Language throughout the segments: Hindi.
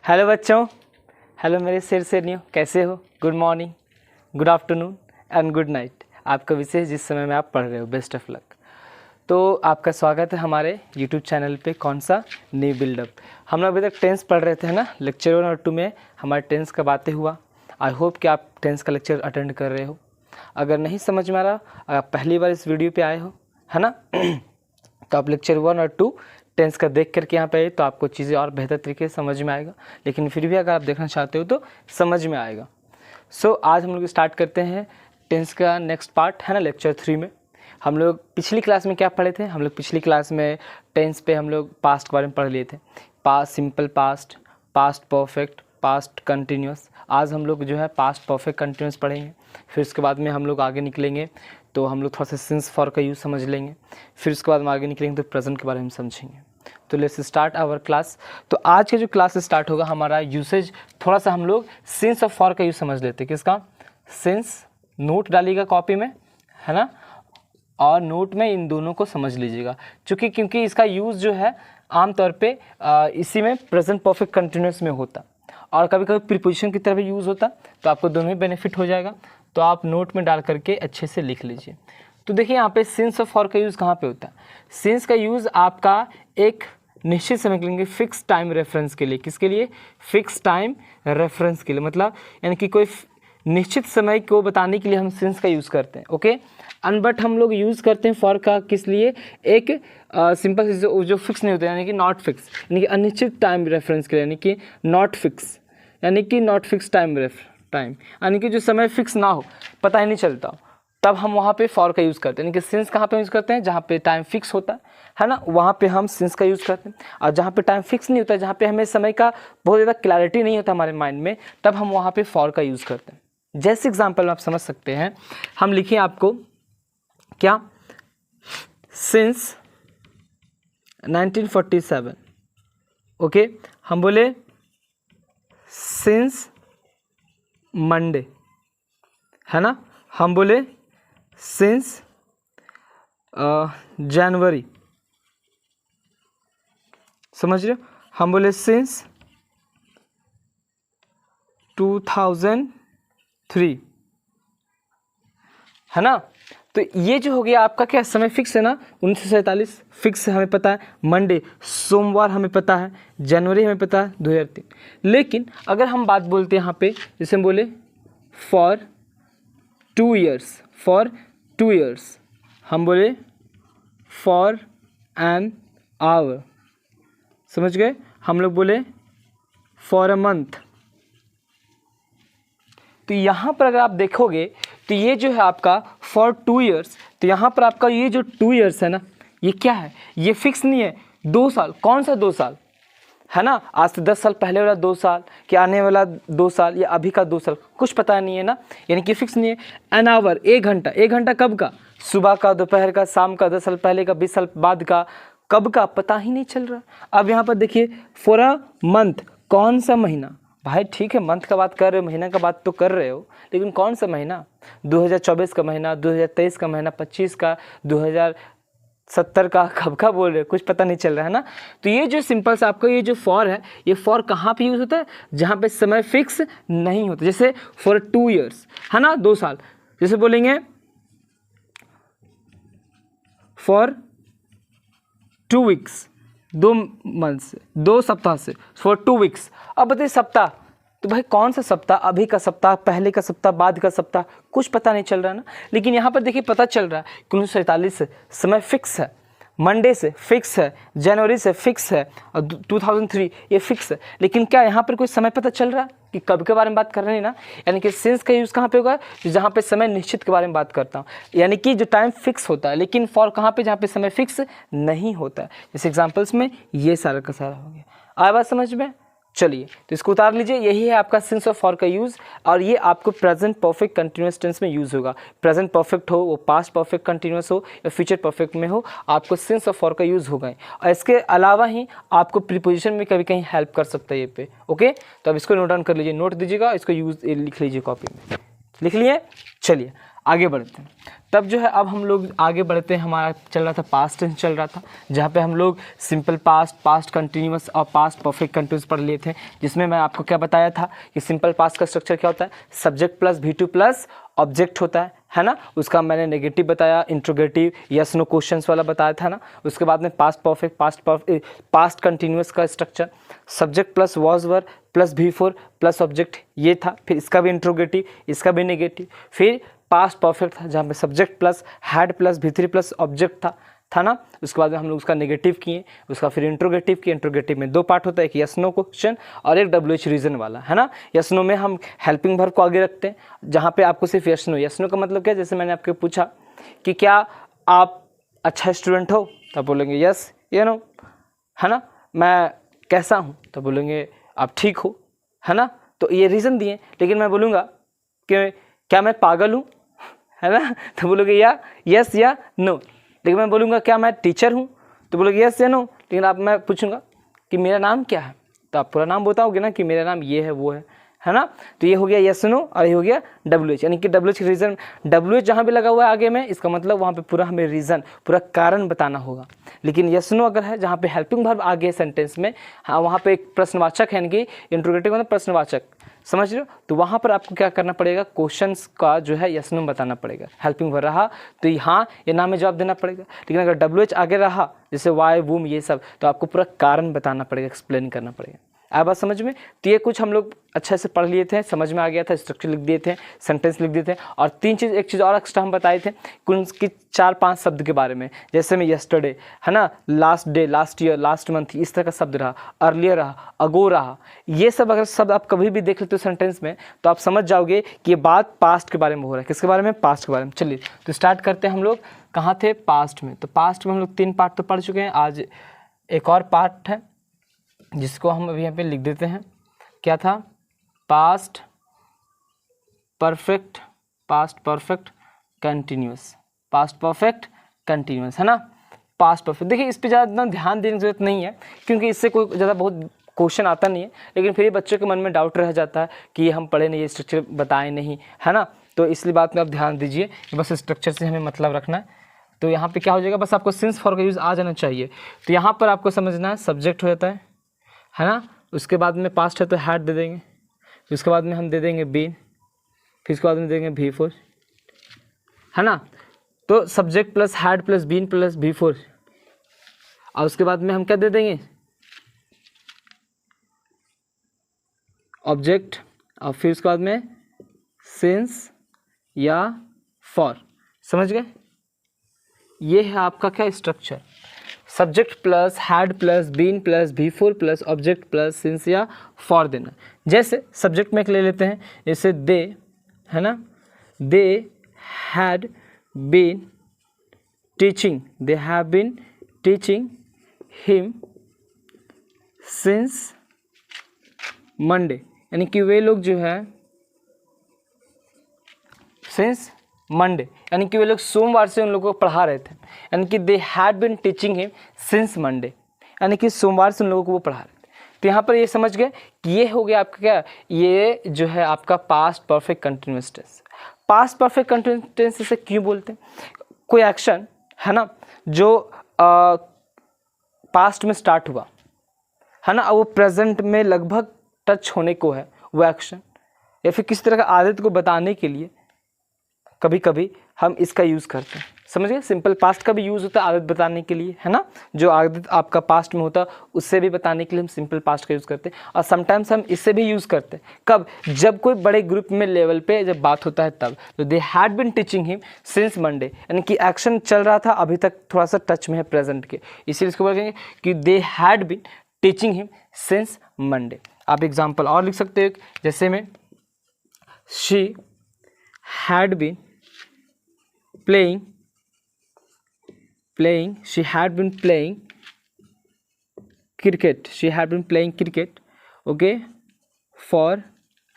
हेलो बच्चों, हेलो मेरे शेरनियों, कैसे हो? Good morning, good afternoon and good night. आपका विशेष जिस समय में आप पढ़ रहे हो, बेस्ट ऑफ लक। तो आपका स्वागत है हमारे यूट्यूब चैनल पे। कौन सा? New buildup. हम लोग अभी तक टेंस पढ़ रहे थे, है ना। लेक्चर 1 और 2 में हमारे टेंस का बातें हुआ। आई होप कि आप टेंस का लेक्चर अटेंड कर रहे हो। अगर नहीं समझ में आ रहा, अगर आप पहली बार इस वीडियो पे आए हो, है ना, तो आप लेक्चर 1 और 2 टेंस का देख करके यहाँ पे आए तो आपको चीज़ें और बेहतर तरीके से समझ में आएगा। लेकिन फिर भी अगर आप देखना चाहते हो तो समझ में आएगा। सो आज हम लोग स्टार्ट करते हैं टेंस का नेक्स्ट पार्ट, है ना, लेक्चर 3 में। हम लोग पिछली क्लास में क्या पढ़े थे? हम लोग पिछली क्लास में टेंस पे हम लोग पास्ट के बारे में पढ़ लिए थे। Past simple, past, past perfect, past continuous. आज हम लोग जो है पास्ट परफेक्ट कंटिन्यूस पढ़ेंगे। फिर उसके बाद में हम लोग आगे निकलेंगे तो हम लोग थोड़ा सा सिंस फॉर का यूज़ समझ लेंगे। फिर उसके बाद हम आगे निकलेंगे तो प्रेजेंट के बारे में समझेंगे। तो लेट्स स्टार्ट आवर क्लास। तो आज का जो क्लास स्टार्ट होगा हमारा यूसेज, थोड़ा सा हम लोग सिंस और फॉर का यूज़ समझ लेते हैं। किसका? सिंस। नोट डालिएगा कॉपी में, है ना, और नोट में इन दोनों को समझ लीजिएगा। क्योंकि इसका यूज़ जो है आमतौर पे इसी में प्रेजेंट परफेक्ट कंटिन्यूस में होता और कभी कभी प्रीपोजिशन की तरह भी यूज़ होता, तो आपको दोनों ही बेनिफिट हो जाएगा। तो आप नोट में डाल करके अच्छे से लिख लीजिए। तो देखिए यहाँ पे सिंस और फॉर का यूज़ कहाँ पे होता है? सिंस का यूज़ आपका एक निश्चित समय के लिए, फिक्स टाइम रेफरेंस के लिए। किसके लिए? फिक्स टाइम रेफरेंस के लिए, मतलब यानी कि कोई निश्चित समय को बताने के लिए हम सिंस का यूज़ करते हैं। ओके। बट हम लोग यूज़ करते हैं फॉर का किस लिए? एक सिंपल जो फिक्स नहीं होता, यानी कि नॉट फिक्स, यानी कि अनिश्चित टाइम रेफरेंस के लिए, यानी कि नॉट फिक्स, यानी कि नॉट फिक्स टाइम यानी कि जो समय फिक्स ना हो, पता ही नहीं चलता, तब हम वहाँ पे फॉर का यूज़ करते हैं। यानी कि सिंस कहाँ पे यूज़ करते हैं? जहाँ पे टाइम फिक्स होता है ना, वहाँ पे हम सिंस का यूज़ करते हैं। और जहाँ पे टाइम फिक्स नहीं होता, जहाँ पे हमें समय का बहुत ज़्यादा क्लैरिटी नहीं होता हमारे माइंड में, तब हम वहाँ पे फॉर का यूज़ करते हैं। जैसे एग्जाम्पल आप समझ सकते हैं, हम लिखें आपको क्या? सिंस 1947। ओके। हम बोले सिंस मंडे, है ना। हम बोले सिंस जनवरी, समझ रहे हो। हम बोले सिंस 2003, है ना। तो ये जो हो गया आपका क्या? समय फिक्स है ना, 1947 फिक्स है, हमें पता है। मंडे सोमवार हमें पता है। जनवरी हमें पता है 2003। लेकिन अगर हम बात बोलते हैं यहाँ पे, जैसे हम बोले फॉर 2 ईयर्स, फॉर 2 ईयर्स, हम बोले फॉर एन आवर, समझ गए। हम लोग बोले फॉर अ मंथ। तो यहाँ पर अगर आप देखोगे तो ये जो है आपका फॉर 2 ईयर्स, तो यहाँ पर आपका ये जो 2 ईयर्स है ना, ये क्या है? ये फिक्स नहीं है। 2 साल, कौन सा 2 साल, है ना। आज से 10 साल पहले वाला 2 साल, कि आने वाला 2 साल, या अभी का 2 साल, कुछ पता नहीं है ना, यानी कि फिक्स नहीं है। एन आवर, 1 घंटा। 1 घंटा कब का? सुबह का, दोपहर का, शाम का, 10 साल पहले का, 20 साल बाद का, कब का पता ही नहीं चल रहा। अब यहाँ पर देखिए फॉर अ मंथ, कौन सा महीना? भाई ठीक है, मंथ का बात कर रहे हो, महीना का बात तो कर रहे हो, लेकिन कौन सा महीना? 2024 का महीना, 2023 का महीना, 25 का, 2070 का, कब का बोल रहे हो? कुछ पता नहीं चल रहा है ना। तो ये जो सिंपल सा आपका ये जो फॉर है, ये फॉर कहाँ पे यूज़ होता है? जहाँ पे समय फिक्स नहीं होता। जैसे फॉर 2 ईयर्स, है ना, 2 साल। जैसे बोलेंगे फॉर 2 वीक्स, 2 मंथ से, 2 सप्ताह से, फॉर 2 वीक्स। अब बताइए सप्ताह, तो भाई कौन सा सप्ताह? अभी का सप्ताह, पहले का सप्ताह, बाद का सप्ताह, कुछ पता नहीं चल रहा है ना। लेकिन यहाँ पर देखिए पता चल रहा है कि 1947 से समय फिक्स है, मंडे से फिक्स है, जनवरी से फिक्स है, और 2003 ये फिक्स है। लेकिन क्या यहाँ पर कोई समय पता चल रहा है कि कब के बारे में बात कर रहे हैं ना? यानी कि सिंस का यूज़ कहाँ पे होगा? जहाँ पे समय निश्चित के बारे में बात करता हूँ, यानी कि जो टाइम फिक्स होता है। लेकिन फॉर कहाँ पे? जहाँ पे समय फिक्स नहीं होता है। जैसे एग्जाम्पल्स में ये सारा का सारा हो गया। आया बात समझ में? चलिए तो इसको उतार लीजिए। यही है आपका सिंस और फॉर का यूज़, और ये आपको प्रेजेंट परफेक्ट कंटिन्यूस टेंस में यूज़ होगा। प्रेजेंट परफेक्ट हो, वो पास्ट परफेक्ट कंटिन्यूस हो, या फ्यूचर परफेक्ट में हो, आपको सिंस और फॉर का यूज़ होगा। और इसके अलावा ही आपको प्रीपोजिशन में कभी कहीं हेल्प कर सकता है ये पे। ओके, तो अब इसको नोट डाउन कर लीजिए, नोट दीजिएगा, इसको यूज़ लिख लीजिए कॉपी में। लिख लिए? चलिए आगे बढ़ते हैं। तब जो है अब हम लोग आगे बढ़ते हैं, हमारा चल रहा था पास्ट टेंस चल रहा था, जहाँ पे हम लोग सिंपल पास्ट, पास्ट कंटिन्यूअस और पास्ट परफेक्ट कंटिन्यूअस पढ़ लिए थे, जिसमें मैं आपको क्या बताया था कि सिंपल पास्ट का स्ट्रक्चर क्या होता है, subject plus V2 plus object होता है ना। उसका मैंने नेगेटिव बताया, इंट्रोगेटिव, यस नो क्वेश्चंस वाला बताया था ना। उसके बाद में पास्ट परफेक्ट, पास्ट कंटिन्यूअस का structure subject plus was were plus V4 plus object, ये था। फिर इसका भी इंट्रोगेटिव, इसका भी नेगेटिव। फिर पास्ट परफेक्ट था जहाँ पे subject plus had plus V3 plus object था ना। उसके बाद में हम लोग उसका नेगेटिव किए, उसका फिर इंट्रोगेटिव किए। इंट्रोगेटिव में 2 पार्ट होता है, एक यस नो क्वेश्चन और एक WH रीजन वाला, है ना। यस नो में हम हेल्पिंग वर्ब को आगे रखते हैं, जहाँ पे आपको सिर्फ यस नो का मतलब क्या है, जैसे मैंने आपको पूछा कि क्या आप अच्छा स्टूडेंट हो, तब बोलेंगे यस या नो, है ना। मैं कैसा हूँ, तो बोलेंगे आप ठीक हो, है ना। तो ये रीज़न दिए। लेकिन मैं बोलूँगा कि क्या मैं पागल हूँ, है ना, तो बोलोगे या यस या नो। लेकिन मैं बोलूँगा क्या मैं टीचर हूँ, तो बोलोगे यस या नो। लेकिन आप मैं पूछूंगा कि मेरा नाम क्या है, तो आप पूरा नाम बताओगे ना कि मेरा नाम ये है वो है ना। तो ये हो गया यस नो और ये हो गया WH, यानी कि WH रीज़न। WH जहाँ भी लगा हुआ है आगे में, इसका मतलब वहाँ पे पूरा हमें रीज़न, पूरा कारण बताना होगा। लेकिन यस नो अगर है जहाँ पे हेल्पिंग वर्ब आगे है सेंटेंस में, हाँ, वहाँ पे एक प्रश्नवाचक है, यानी कि इंट्रोगेटिव मतलब प्रश्नवाचक, समझ रहे हो। तो वहाँ पर आपको क्या करना पड़ेगा, क्वेश्चंस का जो है यस नो बताना पड़ेगा। हेल्पिंग वर्ब रहा तो हाँ या ना में जवाब देना पड़ेगा। लेकिन अगर WH आगे रहा, जैसे वाई वूम ये सब, तो आपको पूरा कारण बताना पड़ेगा, एक्सप्लेन करना पड़ेगा। आया बात समझ में। तो ये कुछ हम लोग अच्छे से पढ़ लिए थे, समझ में आ गया था, स्ट्रक्चर लिख दिए थे, सेंटेंस लिख दिए थे। और एक चीज़ और एक्स्ट्रा हम बताए थे कि 4-5 शब्द के बारे में, जैसे में यस्टरडे, है ना, last day, last year, last month, इस तरह का शब्द रहा, अर्लियर रहा, अगो रहा। ये सब अगर शब्द आप कभी भी देख लेते हो सेंटेंस में, तो आप समझ जाओगे कि ये बात पास्ट के बारे में हो रहा है। किसके बारे में, पास्ट के बारे में। चलिए तो स्टार्ट करते हैं। हम लोग कहाँ थे, पास्ट में। तो पास्ट में हम लोग 3 पार्ट तो पढ़ चुके हैं। आज एक और पार्ट है जिसको हम अभी यहाँ पे लिख देते हैं। क्या था, past perfect, past perfect continuous, past perfect continuous, है ना। पास्ट परफेक्ट, देखिए इस पे ज़्यादा ध्यान देने की जरूरत नहीं है, क्योंकि इससे कोई ज़्यादा बहुत क्वेश्चन आता नहीं है। लेकिन फिर बच्चों के मन में डाउट रह जाता है कि ये हम पढ़े नहीं, ये स्ट्रक्चर बताए नहीं, है ना। तो इसलिए बात में आप ध्यान दीजिए कि बस स्ट्रक्चर से हमें मतलब रखना है। तो यहाँ पे क्या हो जाएगा, बस आपको सिंस फॉर का यूज़ आ जाना चाहिए। तो यहाँ पर आपको समझना है, सब्जेक्ट हो जाता है ना। उसके बाद में पास्ट है तो हैड दे देंगे, फिर उसके बाद में हम दे देंगे बीन, फिर उसके बाद में देंगे V4, है ना। तो subject plus had plus been plus V4, और उसके बाद में हम क्या दे देंगे, ऑब्जेक्ट, और फिर उसके बाद में सिंस या फॉर। समझ गए, ये है आपका क्या structure, subject plus had plus been plus V4 plus object plus since या फॉर देना। जैसे सब्जेक्ट में एक ले लेते हैं, जैसे दे, है ना, they had been teaching, they have been teaching him since Monday, यानी कि वे लोग जो है सिंस मंडे, यानी कि वे लोग सोमवार से उन लोगों को पढ़ा रहे थे। यानी कि they had been teaching him since Monday, यानी कि सोमवार से उन लोगों को वो पढ़ा रहे थे। तो यहाँ पर ये समझ गए कि ये हो गया आपका क्या, ये जो है आपका past perfect continuous tense. Past perfect continuous tense से क्यों बोलते हैं, कोई एक्शन है ना जो पास्ट में स्टार्ट हुआ है ना, और वो प्रेजेंट में लगभग टच होने को है वो एक्शन, या फिर किसी तरह का आदत को बताने के लिए कभी कभी हम इसका यूज़ करते हैं। समझ गए, सिंपल पास्ट का भी यूज़ होता है आदत बताने के लिए, है ना। जो आदत आपका पास्ट में होता है उससे भी बताने के लिए हम सिंपल पास्ट का यूज़ करते हैं। और समटाइम्स हम इससे भी यूज़ करते हैं, कब, जब कोई बड़े ग्रुप में लेवल पे जब बात होता है तब। तो they had been teaching him since Monday, यानी कि एक्शन चल रहा था, अभी तक थोड़ा सा टच में है प्रेजेंट के, इसीलिए इसको बोलेंगे कि they had been teaching him since Monday. आप एग्जाम्पल और लिख सकते हो, जैसे में she had been playing, she had been playing cricket, okay, for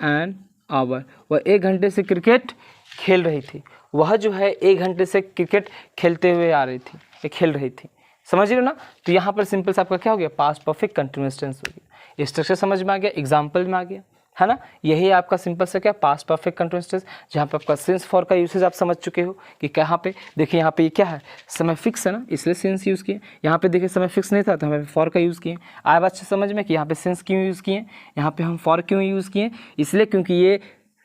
an hour, वह 1 घंटे से क्रिकेट खेल रही थी। वह जो है 1 घंटे से क्रिकेट खेलते हुए आ रही थी, ये खेल रही थी। समझ रहे हो ना। तो यहाँ पर सिंपल से आपका क्या हो गया, पास्ट परफेक्ट कंटिन्यूअस टेंस हो गया। स्ट्रक्चर समझ में आ गया, एग्जाम्पल में आ गया, है ना। यही आपका सिंपल से क्या पास्ट परफेक्ट कंटिन्यूअस टेंस, जहाँ पे आपका सिंस फॉर का यूसेज आप समझ चुके हो कि कहाँ पे देखिए यहाँ पे ये क्या है, समय फिक्स है ना, इसलिए सिंस यूज़ किए। यहाँ पे देखिए समय फिक्स नहीं था तो हमें फॉर का यूज़ किए। आया बात समझ में कि यहाँ पे सिंस क्यों यूज़ किए, यहाँ पे हम फॉर क्यों यूज़ किए, इसलिए क्योंकि ये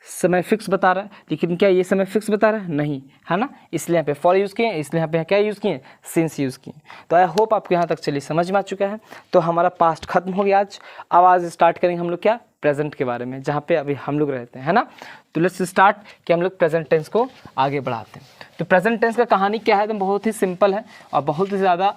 समय फिक्स बता रहा है, लेकिन क्या ये समय फिक्स बता रहा है, नहीं, है ना, इसलिए यहाँ पे फॉर यूज़ किए, इसलिए यहाँ पे क्या यूज़ किए, सिंस यूज़ किए। तो आई होप आपको यहाँ तक चलिए समझ में आ चुका है। तो हमारा पास्ट खत्म हो गया आज। अब आज स्टार्ट करेंगे हम लोग क्या, प्रेजेंट के बारे में, जहाँ पे अभी हम लोग रहते हैं, है ना। तो लेट्स स्टार्ट कि हम लोग प्रेजेंट टेंस को आगे बढ़ाते हैं। तो प्रेजेंट टेंस का कहानी क्या है, तो बहुत ही सिंपल है और बहुत ही ज़्यादा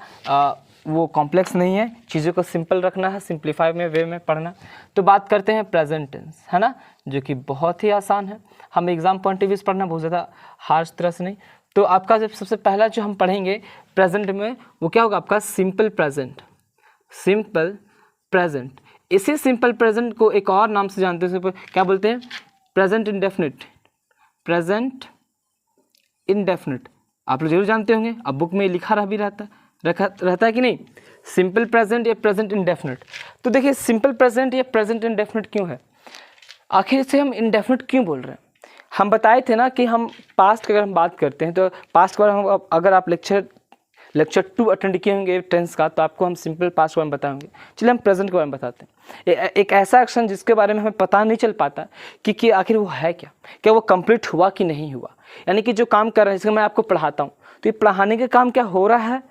वो कॉम्प्लेक्स नहीं है, चीज़ों को सिंपल रखना है, सिंप्लीफाई में वे में पढ़ना। तो बात करते हैं प्रेजेंट टेंस, है ना, जो कि बहुत ही आसान है। हम एग्जाम पॉइंट ऑफ व्यू से पढ़ना, बहुत ज़्यादा हार्श तरह से नहीं। तो आपका जब सबसे पहला जो हम पढ़ेंगे प्रेजेंट में, वो क्या होगा आपका सिंपल प्रेजेंट। सिंपल प्रेजेंट, इसी सिंपल प्रेजेंट को एक और नाम से जानते हैं, क्या बोलते हैं, प्रेजेंट इंडेफिनिट। प्रेजेंट इंडेफिनिट आप लोग जरूर जानते होंगे, अब बुक में लिखा रह भी रहता है कि नहीं, सिंपल प्रेजेंट या प्रेजेंट इंडेफिनिट। तो देखिए सिंपल प्रेजेंट या प्रेजेंट इंडेफिनिट क्यों है, आखिर से हम इंडेफिनिट क्यों बोल रहे हैं। हम बताए थे ना कि हम पास्ट की अगर हम बात करते हैं तो पास्ट के बारे में अगर आप लेक्चर 2 अटेंड किए होंगे टेंस का, तो आपको हम सिंपल पास्ट के बारे में बताएंगे। चलिए हम प्रेजेंट के बारे में बताते हैं। एक ऐसा एक्शन जिसके बारे में हमें पता नहीं चल पाता कि आखिर वो है क्या वो कंप्लीट हुआ कि नहीं हुआ। यानी कि जो काम कर रहे हैं, जैसे मैं आपको पढ़ाता हूँ, तो ये पढ़ाने का काम क्या हो रहा है,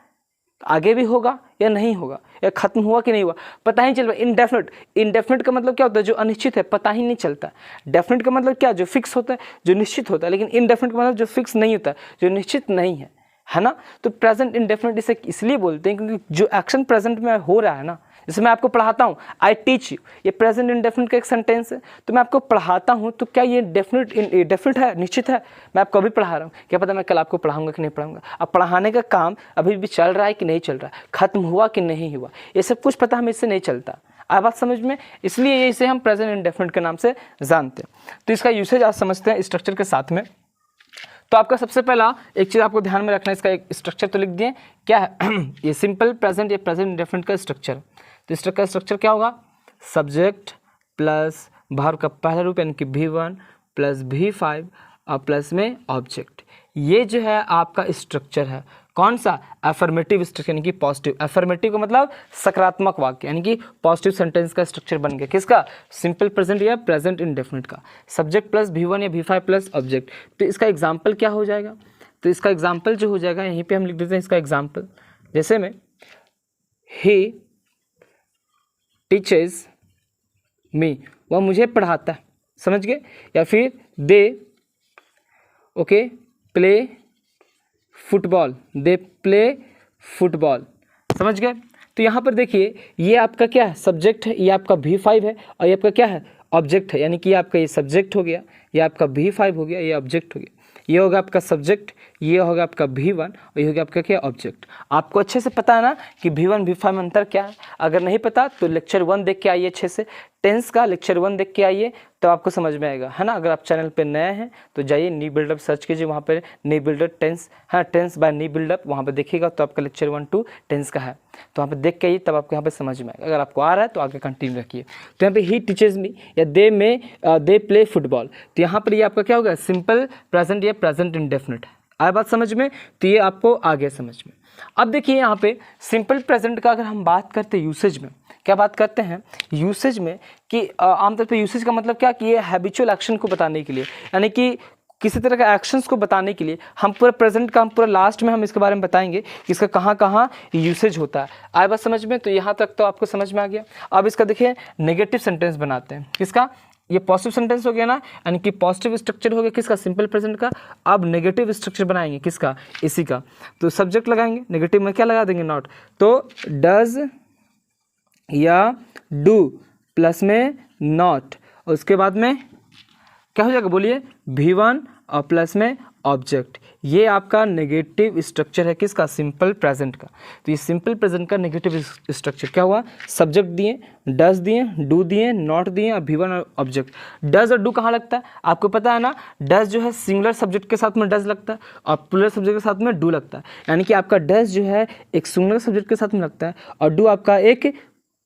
आगे भी होगा या नहीं होगा, या खत्म हुआ कि नहीं हुआ, पता ही चल रहा। इनडेफिनिट, इनडेफिनिट का मतलब क्या होता है, जो अनिश्चित है, पता ही नहीं चलता। डेफिनिट का मतलब क्या, जो फिक्स होता है, जो निश्चित होता है। लेकिन इनडेफिनिट का मतलब जो फिक्स नहीं होता, जो निश्चित नहीं है ना। तो प्रेजेंट इंडेफिनिट इसे इसलिए बोलते हैं क्योंकि जो एक्शन प्रेजेंट में हो रहा है ना, जैसे मैं आपको पढ़ाता हूँ, आई टीच यू, ये प्रेजेंट इंडेफिनिट का एक सेंटेंस है। तो मैं आपको पढ़ाता हूँ, तो क्या ये डेफिनिट है, निश्चित है। मैं आपको अभी पढ़ा रहा हूँ, क्या पता मैं कल आपको पढ़ाऊंगा कि नहीं पढ़ाऊंगा। अब पढ़ाने का काम अभी भी चल रहा है कि नहीं चल रहा है, खत्म हुआ कि नहीं हुआ, ये सब कुछ पता हमें इससे नहीं चलता। आप बात समझ में, इसलिए इसे हम प्रेजेंट इंडेफिनिट के नाम से जानते हैं। तो इसका यूसेज आज समझते हैं स्ट्रक्चर के साथ में। तो आपका सबसे पहला एक चीज़ आपको ध्यान में रखना है, इसका एक स्ट्रक्चर तो लिख दिए, क्या है ये सिंपल प्रेजेंट या प्रेजेंट इंडेफिनिट का स्ट्रक्चर। तो इसका स्ट्रक्चर क्या होगा, सब्जेक्ट प्लस वर्ब का पहला रूप यानी कि V1 प्लस V5 और प्लस में ऑब्जेक्ट। ये जो है आपका स्ट्रक्चर है, कौन सा, अफर्मेटिव स्ट्रक्चर यानी कि पॉजिटिव। अफर्मेटिव का मतलब सकारात्मक वाक्य, यानी कि पॉजिटिव सेंटेंस का स्ट्रक्चर बन गया। किसका, सिंपल प्रेजेंट या प्रेजेंट इंडेफिनिट का। सब्जेक्ट प्लस V1 या V5 प्लस ऑब्जेक्ट। तो इसका एग्जाम्पल क्या हो जाएगा, तो इसका एग्जाम्पल जो हो जाएगा, यहीं पे हम लिख देते हैं इसका एग्जाम्पल। जैसे में ही टीचर्स मी, वह मुझे पढ़ाता है, समझ गए। या फिर they okay play football, they play football, समझ गए। तो यहाँ पर देखिए ये आपका क्या है, सब्जेक्ट है, ये आपका V5 है, और ये आपका क्या है, ऑब्जेक्ट है। यानी कि आपका ये सब्जेक्ट हो गया, ये आपका V5 हो गया, ये ऑब्जेक्ट हो गया। ये होगा आपका सब्जेक्ट, ये होगा आपका V1 और ये होगा आपका क्या, ऑब्जेक्ट। आपको अच्छे से पता है ना कि V1 V5 में अंतर क्या है। अगर नहीं पता तो लेक्चर 1 देख के आइए, अच्छे से टेंस का लेक्चर 1 देख के आइए, तो आपको समझ में आएगा, है ना। अगर आप चैनल पे नए हैं तो जाइए नी बिल्डअप सर्च कीजिए, वहाँ पर नी बिल्डअप टेंस, हाँ टेंस बाय नी बिल्डअप, वहाँ पर देखिएगा तो आपका लेक्चर 1 2 टेंस का है, तो वहाँ पर देख के आइए, तब आपको यहाँ पर समझ में आएगा। अगर आपको आ रहा है तो आगे कंटिन्यू रखिए। तो यहाँ पे ही टीचर्स मी या दे प्ले फुटबॉल, तो यहाँ पर ये आपका क्या होगा, सिंपल प्रेजेंट या प्रेजेंट इंडेफिनिट है। आया बात समझ में, तो ये आपको आगे समझ में। अब देखिए यहाँ पे सिंपल प्रेजेंट का अगर हम बात करते हैं यूसेज में, क्या बात करते हैं यूसेज में, कि आमतौर पे यूसेज का मतलब क्या, कि ये हैबिचुअल एक्शन को बताने के लिए, यानी कि किसी तरह का एक्शंस को बताने के लिए हम पूरा प्रेजेंट का, हम पूरा लास्ट में हम इसके बारे में बताएंगे कि इसका कहाँ कहाँ यूसेज होता है। आया बात समझ में, तो यहाँ तक तो आपको समझ में आ गया। अब इसका देखिए नेगेटिव सेंटेंस बनाते हैं, किसका, ये पॉजिटिव सेंटेंस हो गया ना, यानी कि पॉजिटिव स्ट्रक्चर हो गया किसका, सिंपल प्रेजेंट का। अब नेगेटिव स्ट्रक्चर बनाएंगे किसका, इसी का। तो सब्जेक्ट लगाएंगे, नेगेटिव में क्या लगा देंगे, नॉट। तो डज या डू प्लस में नॉट, और उसके बाद में क्या हो जाएगा, बोलिए V1 और प्लस में ऑब्जेक्ट। ये आपका नेगेटिव स्ट्रक्चर है किसका, सिंपल प्रेजेंट का। तो ये सिंपल प्रेजेंट का नेगेटिव स्ट्रक्चर क्या हुआ, सब्जेक्ट दिए, डज दिए, डू दिए, नॉट दिए और V1 और ऑब्जेक्ट। डज और डू कहाँ लगता है, आपको पता है ना, डज जो है सिंगुलर सब्जेक्ट के साथ में डज लगता है और प्लूरल सब्जेक्ट के साथ में डू लगता है। यानी कि आपका डज जो है एक सिंगुलर सब्जेक्ट के साथ में लगता है और डू आपका एक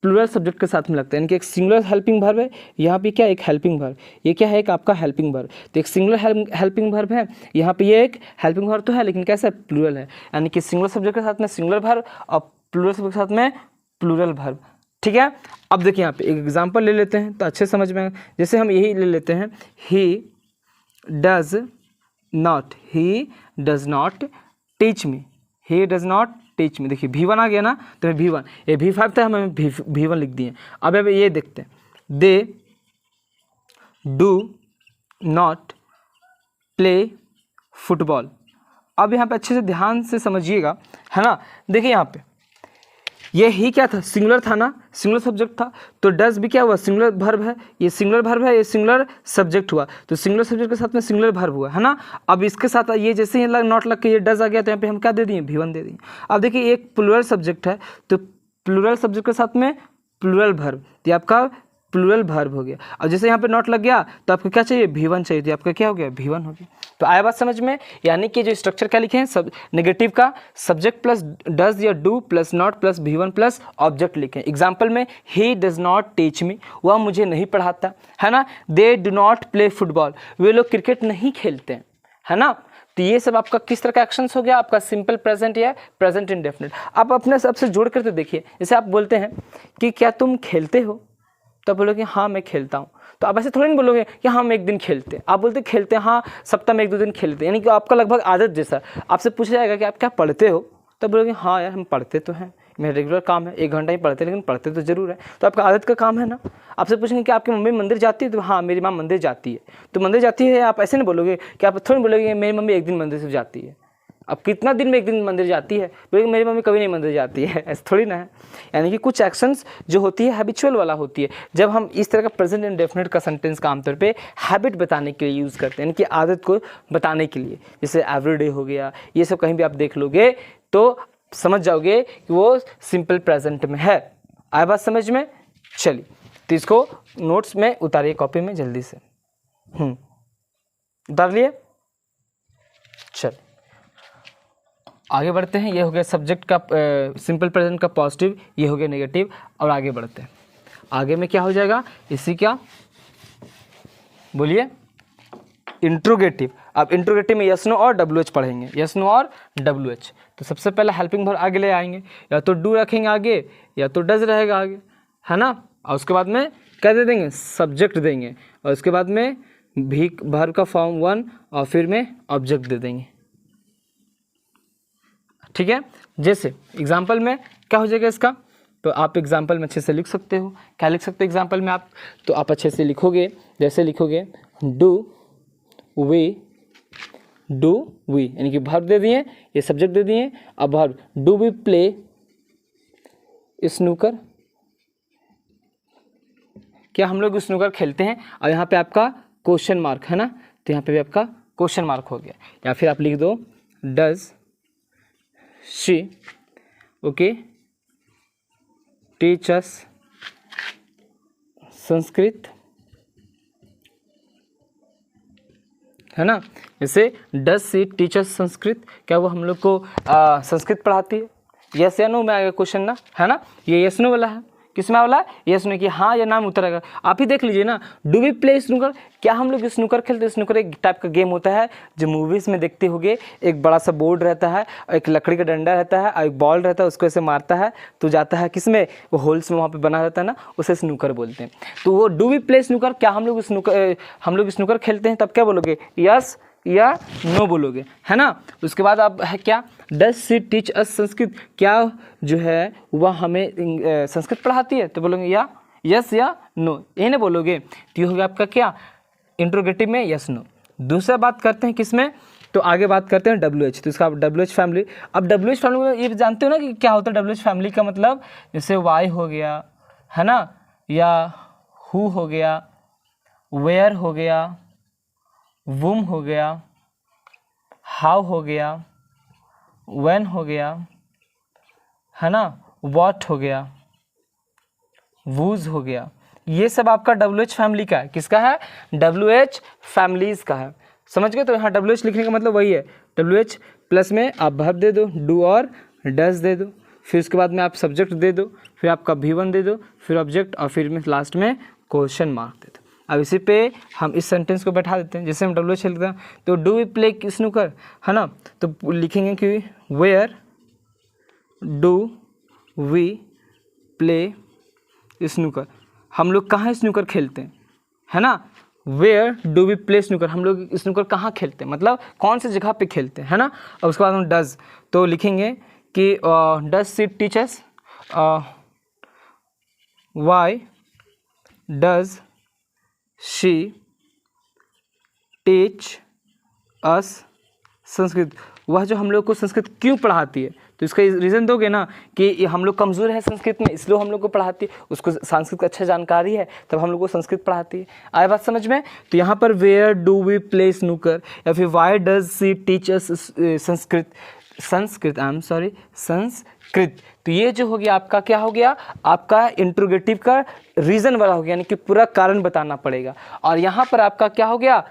प्लूरल सब्जेक्ट के साथ में लगता है, यानी कि एक सिंगुलर हेल्पिंग वर्ब है, यहाँ पे क्या एक हेल्पिंग वर्ब, ये क्या है एक आपका हेल्पिंग वर्ब। तो एक सिंगुलर हेल्पिंग वर्ब है, यहाँ पे ये एक हेल्पिंग वर्ब तो है लेकिन कैसा है प्लूरल है, यानी कि सिंगुलर सब्जेक्ट के साथ में सिंगुलर वर्ब और प्लूरल सब्जेक्ट के साथ में प्लूरल वर्ब। ठीक है, अब देखिए यहाँ पे एक एग्जाम्पल ले लेते हैं तो अच्छे समझ में आए। जैसे हम यही ले लेते हैं, ही does not teach me, he does not teach मी। देखिए V1 आ गया ना, तो V1, ये V5 था, हमें V1 लिख दिए। अब ये देखते हैं, दे डू नॉट प्ले फुटबॉल। अब यहाँ पे अच्छे से ध्यान से समझिएगा, है ना। देखिए यहाँ पे ये ही क्या था, सिंगुलर था ना, सिंगुलर सब्जेक्ट था, तो डज भी क्या हुआ सिंगुलर वर्ब है, ये सिंगुलर वर्ब है, ये सिंगुलर सब्जेक्ट हुआ, तो सिंगुलर सब्जेक्ट के साथ में सिंगुलर वर्ब हुआ, है ना। अब इसके साथ ये जैसे ही नॉट लग के ये डज आ गया, तो यहाँ पे हम क्या दे दिए V1 दे दिए। अब देखिए एक प्लूरल सब्जेक्ट है, तो प्लूरल सब्जेक्ट के साथ में प्लूरल वर्ब, ये आपका प्लूरल वर्ब हो गया। अब जैसे यहाँ पे नॉट लग गया तो आपको क्या चाहिए V1 चाहिए, तो आपका क्या हो गया V1 हो गया। तो आया बात समझ में, यानी कि जो स्ट्रक्चर क्या लिखे हैं सब नेगेटिव का, सब्जेक्ट प्लस डज या do plus not plus V1 plus object लिखे। एग्जाम्पल में ही डज नॉट टीच मी, वह मुझे नहीं पढ़ाता, है ना। They do not play football, वे लोग क्रिकेट नहीं खेलते हैं, है ना। तो ये सब आपका किस तरह का एक्शंस हो गया, आपका सिंपल प्रेजेंट या प्रेजेंट इंडेफिनिट। आप अपने सबसे जोड़ कर तो देखिए, जैसे आप बोलते हैं कि क्या तुम खेलते हो, तो बोलोगे हाँ मैं खेलता हूँ। तो आप ऐसे थोड़ी नहीं बोलोगे कि हाँ हम एक दिन खेलते हैं, आप बोलते खेलते हैं, हाँ सप्ताह में 1-2 दिन खेलते हैं, यानी कि आपका लगभग आदत जैसा। आपसे पूछा जाएगा कि आप क्या पढ़ते हो, तब बोलोगे हाँ यार हम पढ़ते तो हैं, मेरा रेगुलर काम है, 1 घंटा ही पढ़ते हैं लेकिन पढ़ते तो जरूर है, तो आपका आदत का काम है ना। आपसे पूछेंगे कि आपकी मम्मी मंदिर जाती है, तो हाँ मेरी माँ मंदिर जाती है, तो मंदिर जाती है। आप ऐसे नहीं बोलोगे कि आप थोड़ी बोलोगे मेरी मम्मी एक दिन मंदिर से जाती है। अब कितना दिन में 1 दिन मंदिर जाती है, बोलेंगे मेरी मम्मी कभी नहीं मंदिर जाती है, ऐसा थोड़ी ना है। यानी कि कुछ एक्शंस जो होती है हैबिचुअल वाला होती है। जब हम इस तरह का प्रेजेंट इंडेफिनिट का सेंटेंस का आमतौर पे हैबिट बताने के लिए यूज़ करते हैं, यानी कि आदत को बताने के लिए, जैसे एवरीडे हो गया, ये सब कहीं भी आप देख लोगे तो समझ जाओगे कि वो सिंपल प्रेजेंट में है। आया बात समझ में। चलिए तो इसको नोट्स में उतारिए कॉपी में जल्दी से। उतार लिए, चल आगे बढ़ते हैं। ये हो गया सब्जेक्ट का सिंपल प्रेजेंट का पॉजिटिव, ये हो गया नेगेटिव। और आगे बढ़ते हैं, आगे में क्या हो जाएगा, इसी क्या बोलिए इंट्रोगेटिव। अब इंट्रोगेटिव में यस नो और WH पढ़ेंगे, यस नो और WH। तो सबसे पहले हेल्पिंग वर्ब आगे ले आएंगे, या तो डू रखेंगे आगे या तो डज रहेगा आगे, है ना। और उसके बाद में क्या दे देंगे, सब्जेक्ट देंगे, और उसके बाद में भी वर्ब का फॉर्म 1 और फिर में ऑब्जेक्ट दे देंगे। ठीक है, जैसे एग्जाम्पल में क्या हो जाएगा इसका, तो आप एग्जाम्पल में अच्छे से लिख सकते हो। क्या लिख सकते हो एग्जाम्पल में आप, तो आप अच्छे से लिखोगे, जैसे लिखोगे डू वी, यानी कि वर्ब दे दिए, ये सब्जेक्ट दे दिए। अब verb do we play snooker, क्या हम लोग स्नूकर खेलते हैं। और यहाँ पे आपका क्वेश्चन मार्क है ना, तो यहाँ पे भी आपका क्वेश्चन मार्क हो गया। या फिर आप लिख दो does she okay teach us Sanskrit, है ना। जैसे does she teach us Sanskrit, क्या वो हम लोग को संस्कृत पढ़ाती है, यस या नो में आएगा क्वेश्चन ना, है ना। ये यस नो वाला है, किस में वाला है, यस नो, कि हाँ या नाम उतरेगा। आप ही देख लीजिए ना, डू वी प्ले स्नूकर, क्या हम लोग स्नूकर खेलते हैं। स्नूकर एक टाइप का गेम होता है जो मूवीज़ में देखते होगे, एक बड़ा सा बोर्ड रहता है, एक लकड़ी का डंडा रहता है और एक बॉल रहता है, उसको ऐसे मारता है तो जाता है किस में, वो होल्स में वहाँ पे बना रहता है ना, उसे स्नूकर बोलते हैं। तो वो डू वी प्ले स्नूकर, क्या हम लोग स्नूकर खेलते हैं, तब क्या बोलोगे, यस या नो बोलोगे, है ना। उसके बाद आप है क्या, does she teach us Sanskrit, क्या जो है वह हमें संस्कृत पढ़ाती है, तो बोलोगे या यस या नो, ये नहीं बोलोगे। तो ये हो गया आपका क्या इंट्रोगेटिव में यस नो। दूसरा बात करते हैं किस में, तो आगे बात करते हैं WH। तो इसका WH फैमिली, अब WH फैमिली में ये जानते हो ना कि क्या होता है WH फैमिली का मतलब, जैसे वाई हो गया, है ना, या हु हो गया, वेयर हो गया, वुम हो गया, हाउ हो गया, व्हेन हो गया, है ना, व्हाट हो गया, वूज हो गया। ये सब आपका WH फैमिली का है, किसका है, WH फैमिलीज का है। समझ गए। तो यहाँ WH लिखने का मतलब वही है, WH प्लस में आप वर्ब दे दो, डू और डज दे दो, फिर उसके बाद में आप सब्जेक्ट दे दो, फिर आपका V1 दे दो, फिर ऑब्जेक्ट, और फिर में लास्ट में क्वेश्चन मार्क दे दो। अब इसी पे हम इस सेंटेंस को बैठा देते हैं। जैसे हम WH लिखते हैं तो डू वी प्ले स्नूकर, है ना, तो लिखेंगे कि where do we play snooker, हम लोग कहाँ स्नूकर खेलते हैं, है ना। Where do we play snooker, हम लोग स्नूकर कहाँ खेलते हैं, मतलब कौन सी जगह पे खेलते हैं, है ना। और उसके बाद हम डज, तो लिखेंगे कि does she teach us, Y does she teach us Sanskrit, वह जो हम लोग को संस्कृत क्यों पढ़ाती है, तो इसका रीज़न दोगे ना कि हम लोग कमज़ोर है संस्कृत में, इसलिए हम लोग को पढ़ाती है, उसको संस्कृत की अच्छा जानकारी है तब हम लोग को संस्कृत पढ़ाती है। आए बात समझ में। तो यहाँ पर where do we play snooker या फिर why does she teach us Sanskrit, Sanskrit, तो ये जो हो गया आपका क्या हो गया, आपका इंट्रोगेटिव का रीज़न वाला हो गया, यानी कि पूरा कारण बताना पड़ेगा। और यहाँ पर आपका क्या हो गया,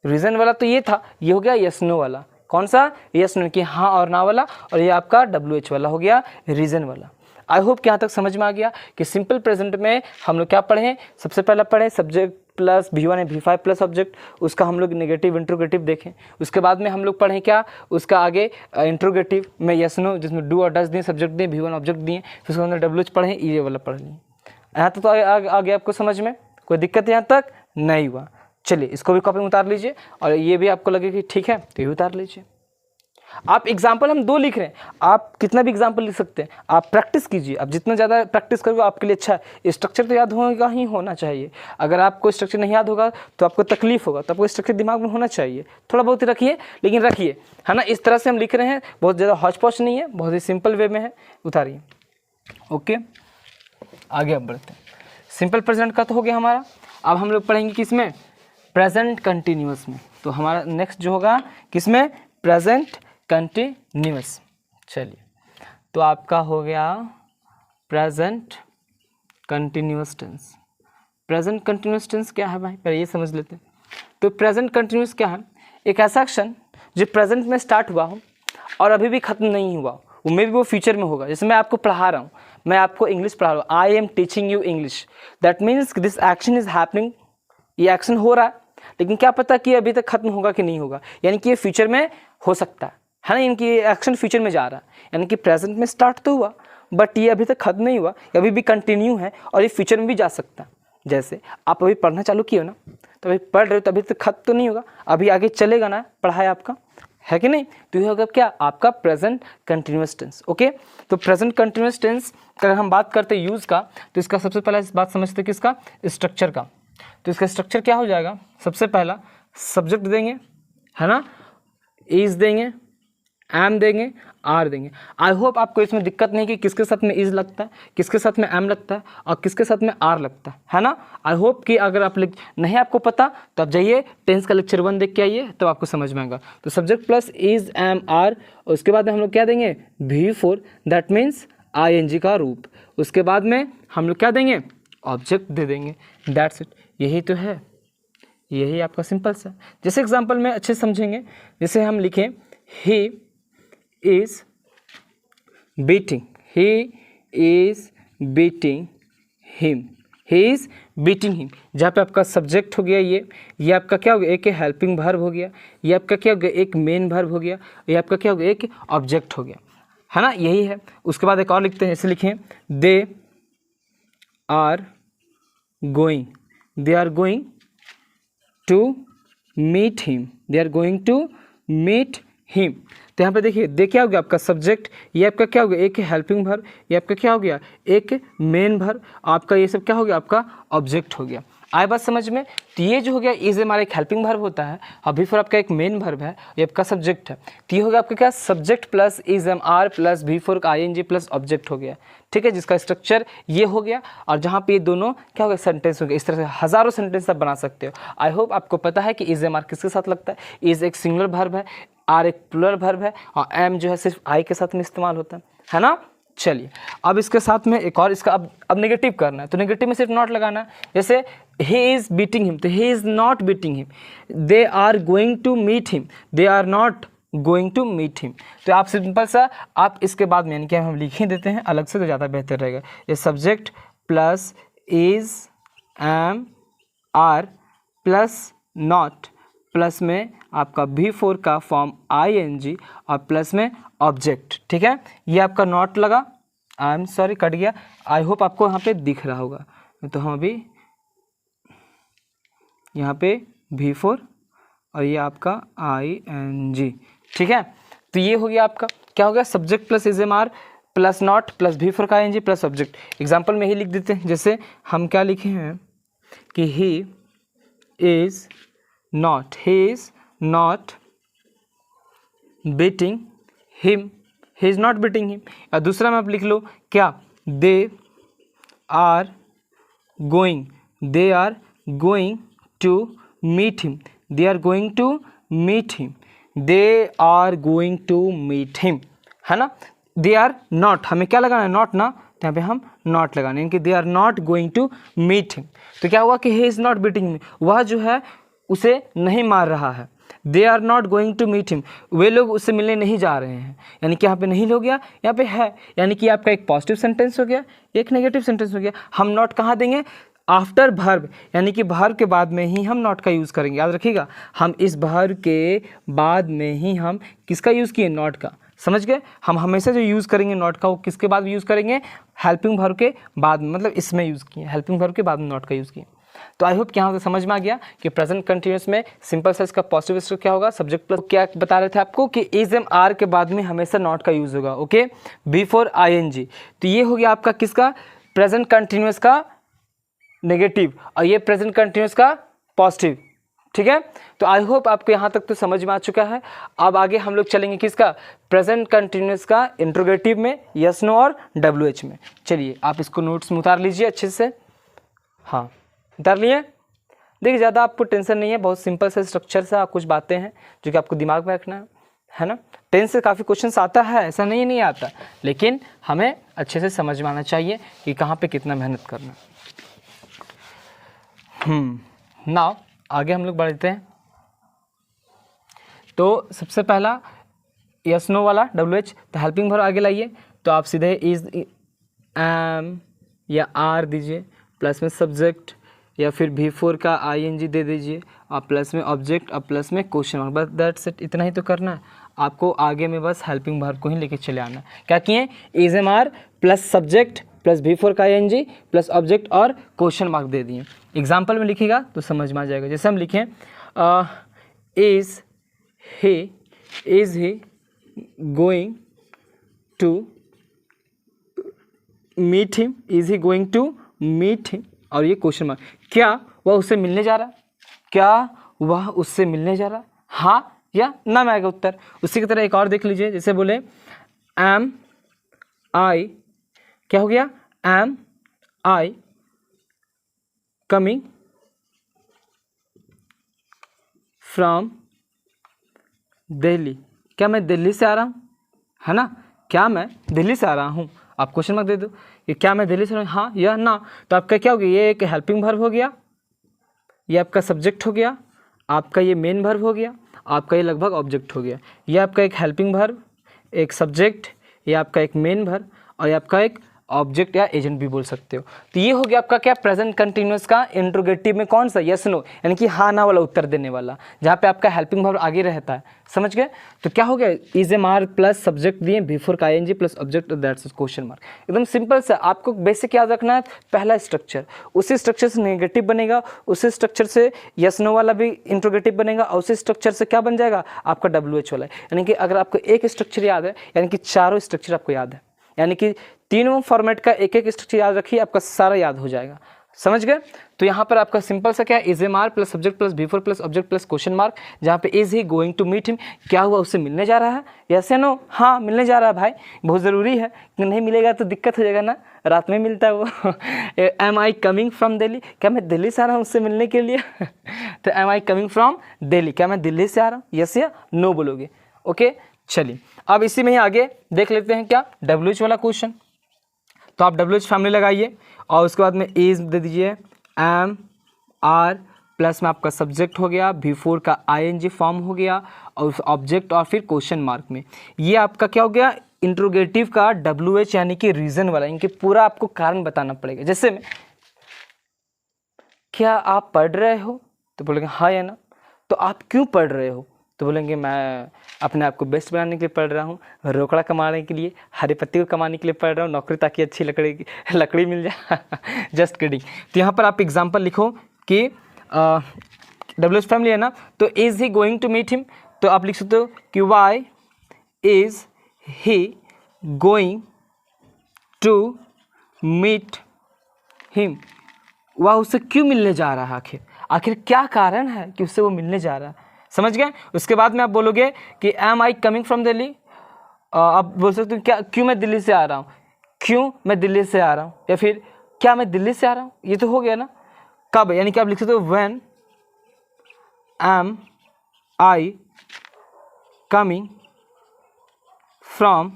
रीज़न वाला तो ये था, ये हो गया यस नो वाला, कौन सा, यस नो कि हाँ और ना वाला, और ये आपका WH वाला हो गया रीज़न वाला। आई होप कि यहाँ तक समझ में आ गया कि सिंपल प्रेजेंट में हम लोग क्या पढ़ें, सबसे पहला पढ़ें सब्जेक्ट प्लस V1 है V5 प्लस ऑब्जेक्ट, उसका हम लोग नेगेटिव इंट्रोगेटिव देखें। उसके बाद में हम लोग पढ़ें क्या, उसका आगे इंट्रोगेटिव में यस नो, जिसमें डू और डज दिए, सब्जेक्ट दिए, V1 ऑब्जेक्ट दिए, फिर उसके अंदर WH पढ़ें, ये वाला पढ़ लिए। यहाँ तक तो आ गया आपको समझ में, कोई दिक्कत यहाँ तक नहीं हुआ। चलिए इसको भी कॉपी में उतार लीजिए, और ये भी आपको लगे कि ठीक है तो ये उतार लीजिए। आप एग्जाम्पल हम 2 लिख रहे हैं, आप कितना भी एग्जाम्पल लिख सकते हैं, आप प्रैक्टिस कीजिए। आप जितना ज़्यादा प्रैक्टिस करोगे आपके लिए अच्छा है। स्ट्रक्चर तो याद होगा ही होना चाहिए, अगर आपको स्ट्रक्चर नहीं याद होगा तो आपको तकलीफ होगा, तो आपको स्ट्रक्चर दिमाग में होना चाहिए। थोड़ा बहुत रखिए, लेकिन रखिए, है ना। इस तरह से हम लिख रहे हैं, बहुत ज़्यादा हौच पौच नहीं है, बहुत ही सिंपल वे में है, उतारिए। ओके, आगे अब बढ़ते हैं। सिंपल प्रेजेंट का तो हो गया हमारा। अब हम लोग पढ़ेंगे किसमें, प्रेजेंट कंटिन्यूअस में। तो हमारा नेक्स्ट जो होगा किसमें, प्रेजेंट कंटिन्यूअस। चलिए, तो आपका हो गया present continuous tense. Present continuous tense क्या है भाई, पहले ये समझ लेते हैं। तो प्रेजेंट कंटिन्यूअस क्या है, एक ऐसा एक्शन जो प्रेजेंट में स्टार्ट हुआ हो और अभी भी ख़त्म नहीं हुआ, वो मे भी वो फ्यूचर में होगा। जैसे मैं आपको पढ़ा रहा हूँ, मैं आपको इंग्लिश पढ़ा रहा हूँ, I am teaching you English, that means this action is happening, ये एक्शन हो रहा है, लेकिन क्या पता कि अभी तक खत्म होगा कि नहीं होगा, यानी कि ये फ्यूचर में हो सकता है ना, इनकी एक्शन फ्यूचर में जा रहा है, यानी कि प्रेजेंट में स्टार्ट तो हुआ बट ये अभी तक खत्म नहीं हुआ, अभी भी कंटिन्यू है और ये फ्यूचर में भी जा सकता है। जैसे आप अभी पढ़ना चालू किए हो ना, तो अभी पढ़ रहे हो तो अभी तक खत्म तो नहीं होगा, अभी आगे चलेगा ना पढ़ाई आपका, है कि नहीं। तो ये होगा क्या, आपका प्रेजेंट कंटिन्यूअस टेंस। ओके, तो प्रेजेंट कंटिन्यूअस टेंस अगर हम बात करते हैं यूज़ का, तो इसका सबसे पहला इस बात समझते हैं किसका, स्ट्रक्चर का। तो इसका स्ट्रक्चर क्या हो जाएगा, सबसे पहला सब्जेक्ट देंगे, है ना, इज देंगे, एम देंगे, आर देंगे। आई होप आपको इसमें दिक्कत नहीं कि किसके साथ में इज लगता है, किसके साथ में एम लगता है और किसके साथ में आर लगता है ना। आई होप कि अगर आप नहीं आपको पता तो आप जाइए टेंस का लेक्चर 1 देख के आइए, तो आपको समझ में आएगा। तो subject plus is, am, are, और उसके बाद में हम लोग क्या देंगे, V4, दैट मीन्स ING का रूप। उसके बाद में हम लोग क्या देंगे, ऑब्जेक्ट दे देंगे, दैट्स इट। यही तो है, यही आपका सिंपल सा। जैसे एग्जांपल में अच्छे समझेंगे, जैसे हम लिखें he is beating, he is beating him, he is beating him, जहाँ पे आपका सब्जेक्ट हो गया ये आपका क्या हो गया, एक हेल्पिंग वर्ब हो गया, ये आपका क्या हो गया, एक मेन वर्ब हो गया, ये आपका क्या हो गया, एक ऑब्जेक्ट हो गया, है ना, यही है। उसके बाद एक और लिखते हैं, जैसे लिखें they are going, they are going to meet him, they are going to meet him. तो यहाँ पे देखिए दे क्या हो गया, आपका सब्जेक्ट, ये आपका क्या हो गया, एक हेल्पिंग वर्ब, ये आपका क्या हो गया, एक मेन वर्ब, आपका ये सब क्या हो गया, आपका ऑब्जेक्ट हो गया। आए बात समझ में। तो ये जो हो गया इज हमारा एक हेल्पिंग वर्ब होता है, अभी फिर आपका एक मेन वर्ब है, ये आपका सब्जेक्ट है। तो ये होगा आपका क्या, subject plus is, am, are plus V4 का ING प्लस ऑब्जेक्ट हो गया, ठीक है, जिसका स्ट्रक्चर ये हो गया। और जहाँ पे ये दोनों क्या हो गया, सेंटेंस हो गया। इस तरह से हज़ारों सेंटेंस आप बना सकते हो। आई होप आपको पता है कि इज, एम, आर किसके साथ लगता है। इज एक सिंगुलर वर्ब है, आर एक प्लूरल वर्ब है, और एम जो है सिर्फ आई के साथ में इस्तेमाल होता है ना। चलिए अब इसके साथ में एक और, इसका अब नेगेटिव करना है, तो नेगेटिव में सिर्फ नॉट लगाना है। जैसे ही इज़ बीटिंग हिम, तो he is not beating him, they are going to meet him, they are not going to meet him. तो आप सिंपल सा आप इसके बाद में यानी कि हम लिख ही देते हैं अलग से तो ज़्यादा बेहतर रहेगा। ये subject plus is, am, are plus not plus में आपका V4 का फॉर्म ING और प्लस में ऑब्जेक्ट। ठीक है, ये आपका नॉट लगा, आई एम सॉरी कट गया, आई होप आपको यहाँ पे दिख रहा होगा। तो हम अभी यहाँ पे V4 और ये आपका ING। ठीक है, तो ये हो गया आपका क्या हो गया, subject plus is am are plus not plus V4 का ING प्लस ऑब्जेक्ट। एग्जाम्पल में ही लिख देते हैं, जैसे हम क्या लिखे हैं कि he is not beating him, he is not beating him. और दूसरा में आप लिख लो क्या, they are going to meet him, they are going to meet him, they are going to meet him, है ना। दे आर नॉट, हमें क्या लगाना है, नॉट ना, तो यहाँ पे हम नॉट लगाने, यानी कि they are not going to meet him. तो क्या हुआ कि he is not beating him, वह जो है उसे नहीं मार रहा है। They are not going to meet him, वे लोग उससे मिलने नहीं जा रहे हैं, यानी कि यहाँ पे नहीं हो गया, यहाँ पे है, यानी कि आपका एक पॉजिटिव सेंटेंस हो गया, एक नेगेटिव सेंटेंस हो गया। हम नॉट कहाँ देंगे, आफ्टर वर्ब, यानी कि वर्ब के बाद में ही हम नॉट का यूज़ करेंगे। याद रखिएगा, हम इस वर्ब के बाद में ही हम किसका यूज़ किए, नॉट का। समझ गए, हम हमेशा जो यूज़ करेंगे नॉट का वो किसके बाद यूज़ करेंगे, हेल्पिंग वर्ब के बाद में, मतलब इसमें यूज़ किए, हेल्पिंग वर्ब के बाद में नॉट का यूज़ किए। तो आई होप कि यहाँ से समझ में आ गया कि प्रेजेंट कंटिन्यूअस में सिंपल सेंस का पॉजिटिव स्ट्रक्चर क्या होगा, सब्जेक्ट प्लस क्या बता रहे थे आपको कि इज एम आर के बाद में हमेशा नॉट का यूज़ होगा। Okay, before ING। तो ये हो गया आपका किसका, प्रेजेंट कंटिन्यूअस का नेगेटिव और ये प्रेजेंट कंटिन्यूअस का पॉजिटिव। ठीक है, तो आई होप आपको यहाँ तक तो समझ में आ चुका है। अब आगे हम लोग चलेंगे किसका, प्रेजेंट कंटिन्यूअस का इंट्रोगेटिव में, यस नो और WH में। चलिए आप इसको नोट्स में उतार लीजिए अच्छे से। हाँ, उतार लिए। देखिए ज़्यादा आपको टेंशन नहीं है, बहुत सिंपल से स्ट्रक्चर से कुछ बातें हैं जो कि आपको दिमाग में रखना है ना। 10 से काफ़ी क्वेश्चंस आता है, ऐसा नहीं आता, लेकिन हमें अच्छे से समझ में आना चाहिए कि कहाँ पे कितना मेहनत करना। नाउ आगे हम लोग बढ़ते हैं। तो सबसे पहला यस नो वाला WH, तो हेल्पिंग वर्ब आगे लाइए, तो आप सीधे इज, एम या आर दीजिए, प्लस में सब्जेक्ट या फिर V4 का ING दे दीजिए और प्लस में ऑब्जेक्ट और प्लस में क्वेश्चन मार्क, बस दैट्स इट, इतना ही तो करना है आपको। आगे में बस हेल्पिंग वर्ब को ही लेके चले आना है। क्या किए, is am are plus subject plus V4 का ING प्लस ऑब्जेक्ट और क्वेश्चन मार्क दे दिए। एग्जाम्पल में लिखिएगा तो समझ में आ जाएगा। जैसे हम लिखें is he going to meet him, is he going to meet him, और ये क्वेश्चन मार्क, क्या वह उससे मिलने जा रहा, क्या वह उससे मिलने जा रहा, हाँ या ना में आएगा उत्तर। उसी की तरह एक और देख लीजिए, जैसे बोले एम आई, क्या हो गया, am I coming from Delhi, क्या मैं दिल्ली से आ रहा हूँ, है ना, क्या मैं दिल्ली से आ रहा हूँ। आप क्वेश्चन मार्क दे दो कि क्या मैं दिल्ली से आ रहा हूँ, हाँ या ना। तो आपका क्या हो गया, ये एक हेल्पिंग वर्ब हो गया, ये आपका सब्जेक्ट हो गया, आपका ये मेन वर्ब हो गया, आपका ये लगभग ऑब्जेक्ट हो गया। ये आपका एक हेल्पिंग वर्ब, एक सब्जेक्ट, ये आपका एक मेन वर्ब और ये आपका एक ऑब्जेक्ट या एजेंट भी बोल सकते हो। तो ये हो गया आपका क्या, प्रेजेंट कंटिन्यूअस का इंट्रोगेटिव में कौन सा, यस नो, यानी कि हाँ ना वाला उत्तर देने वाला, जहाँ पे आपका हेल्पिंग वर्ब आगे रहता है। समझ गए, तो क्या हो गया, is am are plus subject दिए, V4 का ING plus object, that's question mark. एकदम सिंपल सा, आपको बेसिक याद रखना है, पहला स्ट्रक्चर, उसी स्ट्रक्चर से नेगेटिव बनेगा, उसी स्ट्रक्चर से यस नो वाला भी इंट्रोगेटिव बनेगा और उसी स्ट्रक्चर से क्या बन जाएगा आपका WH वाला। यानी कि अगर आपको एक स्ट्रक्चर याद है, यानी कि चारों स्ट्रक्चर आपको याद है, यानी कि तीनों फॉर्मेट का एक एक स्ट्रक्चर याद रखिए, आपका सारा याद हो जाएगा। समझ गए, तो यहाँ पर आपका सिंपल सा क्या है, is am are plus subject plus V4 plus object plus question mark, जहाँ पे is he going to meet him, क्या हुआ उससे मिलने जा रहा है, यस या नो, हाँ मिलने जा रहा है भाई, बहुत ज़रूरी है, नहीं मिलेगा तो दिक्कत हो जाएगा ना, रात में मिलता है वो। Am I coming from Delhi, क्या मैं दिल्ली से आ रहा हूँ उससे मिलने के लिए। तो am I coming from Delhi, क्या मैं दिल्ली से आ रहा हूँ, यस या नो बोलोगे। ओके, चलिए अब इसी में ही आगे देख लेते हैं क्या, WH वाला क्वेश्चन। तो आप WH फैमिली लगाइए और उसके बाद में इज दे दीजिए, एम आर प्लस में आपका सब्जेक्ट हो गया, V4 का ING फॉर्म हो गया और ऑब्जेक्ट और फिर क्वेश्चन मार्क में ये आपका क्या हो गया, इंट्रोगेटिव का WH यानी कि रीज़न वाला, इनके पूरा आपको कारण बताना पड़ेगा। जैसे में क्या आप पढ़ रहे हो, तो बोलेंगे हाँ या ना। तो आप क्यों पढ़ रहे हो, तो बोलेंगे मैं अपने आप को बेस्ट बनाने के लिए पढ़ रहा हूँ, रोकड़ा कमाने के लिए, हरी पत्ती को कमाने के लिए पढ़ रहा हूँ, नौकरी ताकि अच्छी लकड़ी मिल जाए। Just kidding. तो यहाँ पर आप एग्जांपल लिखो कि WH फैमिली है ना, तो is he going to meet him, तो आप लिख सकते हो कि why is he going to meet him, वह उससे क्यों मिलने जा रहा है, आखिर क्या कारण है कि उससे वो मिलने जा रहा है। समझ गए। उसके बाद में आप बोलोगे कि am I coming from Delhi, आप बोल सकते हो क्या, क्यों मैं दिल्ली से आ रहा हूँ, क्यों मैं दिल्ली से आ रहा हूँ, या फिर क्या मैं दिल्ली से आ रहा हूँ, ये तो हो गया ना। कब, यानी कि आप लिख सकते हो when am I coming from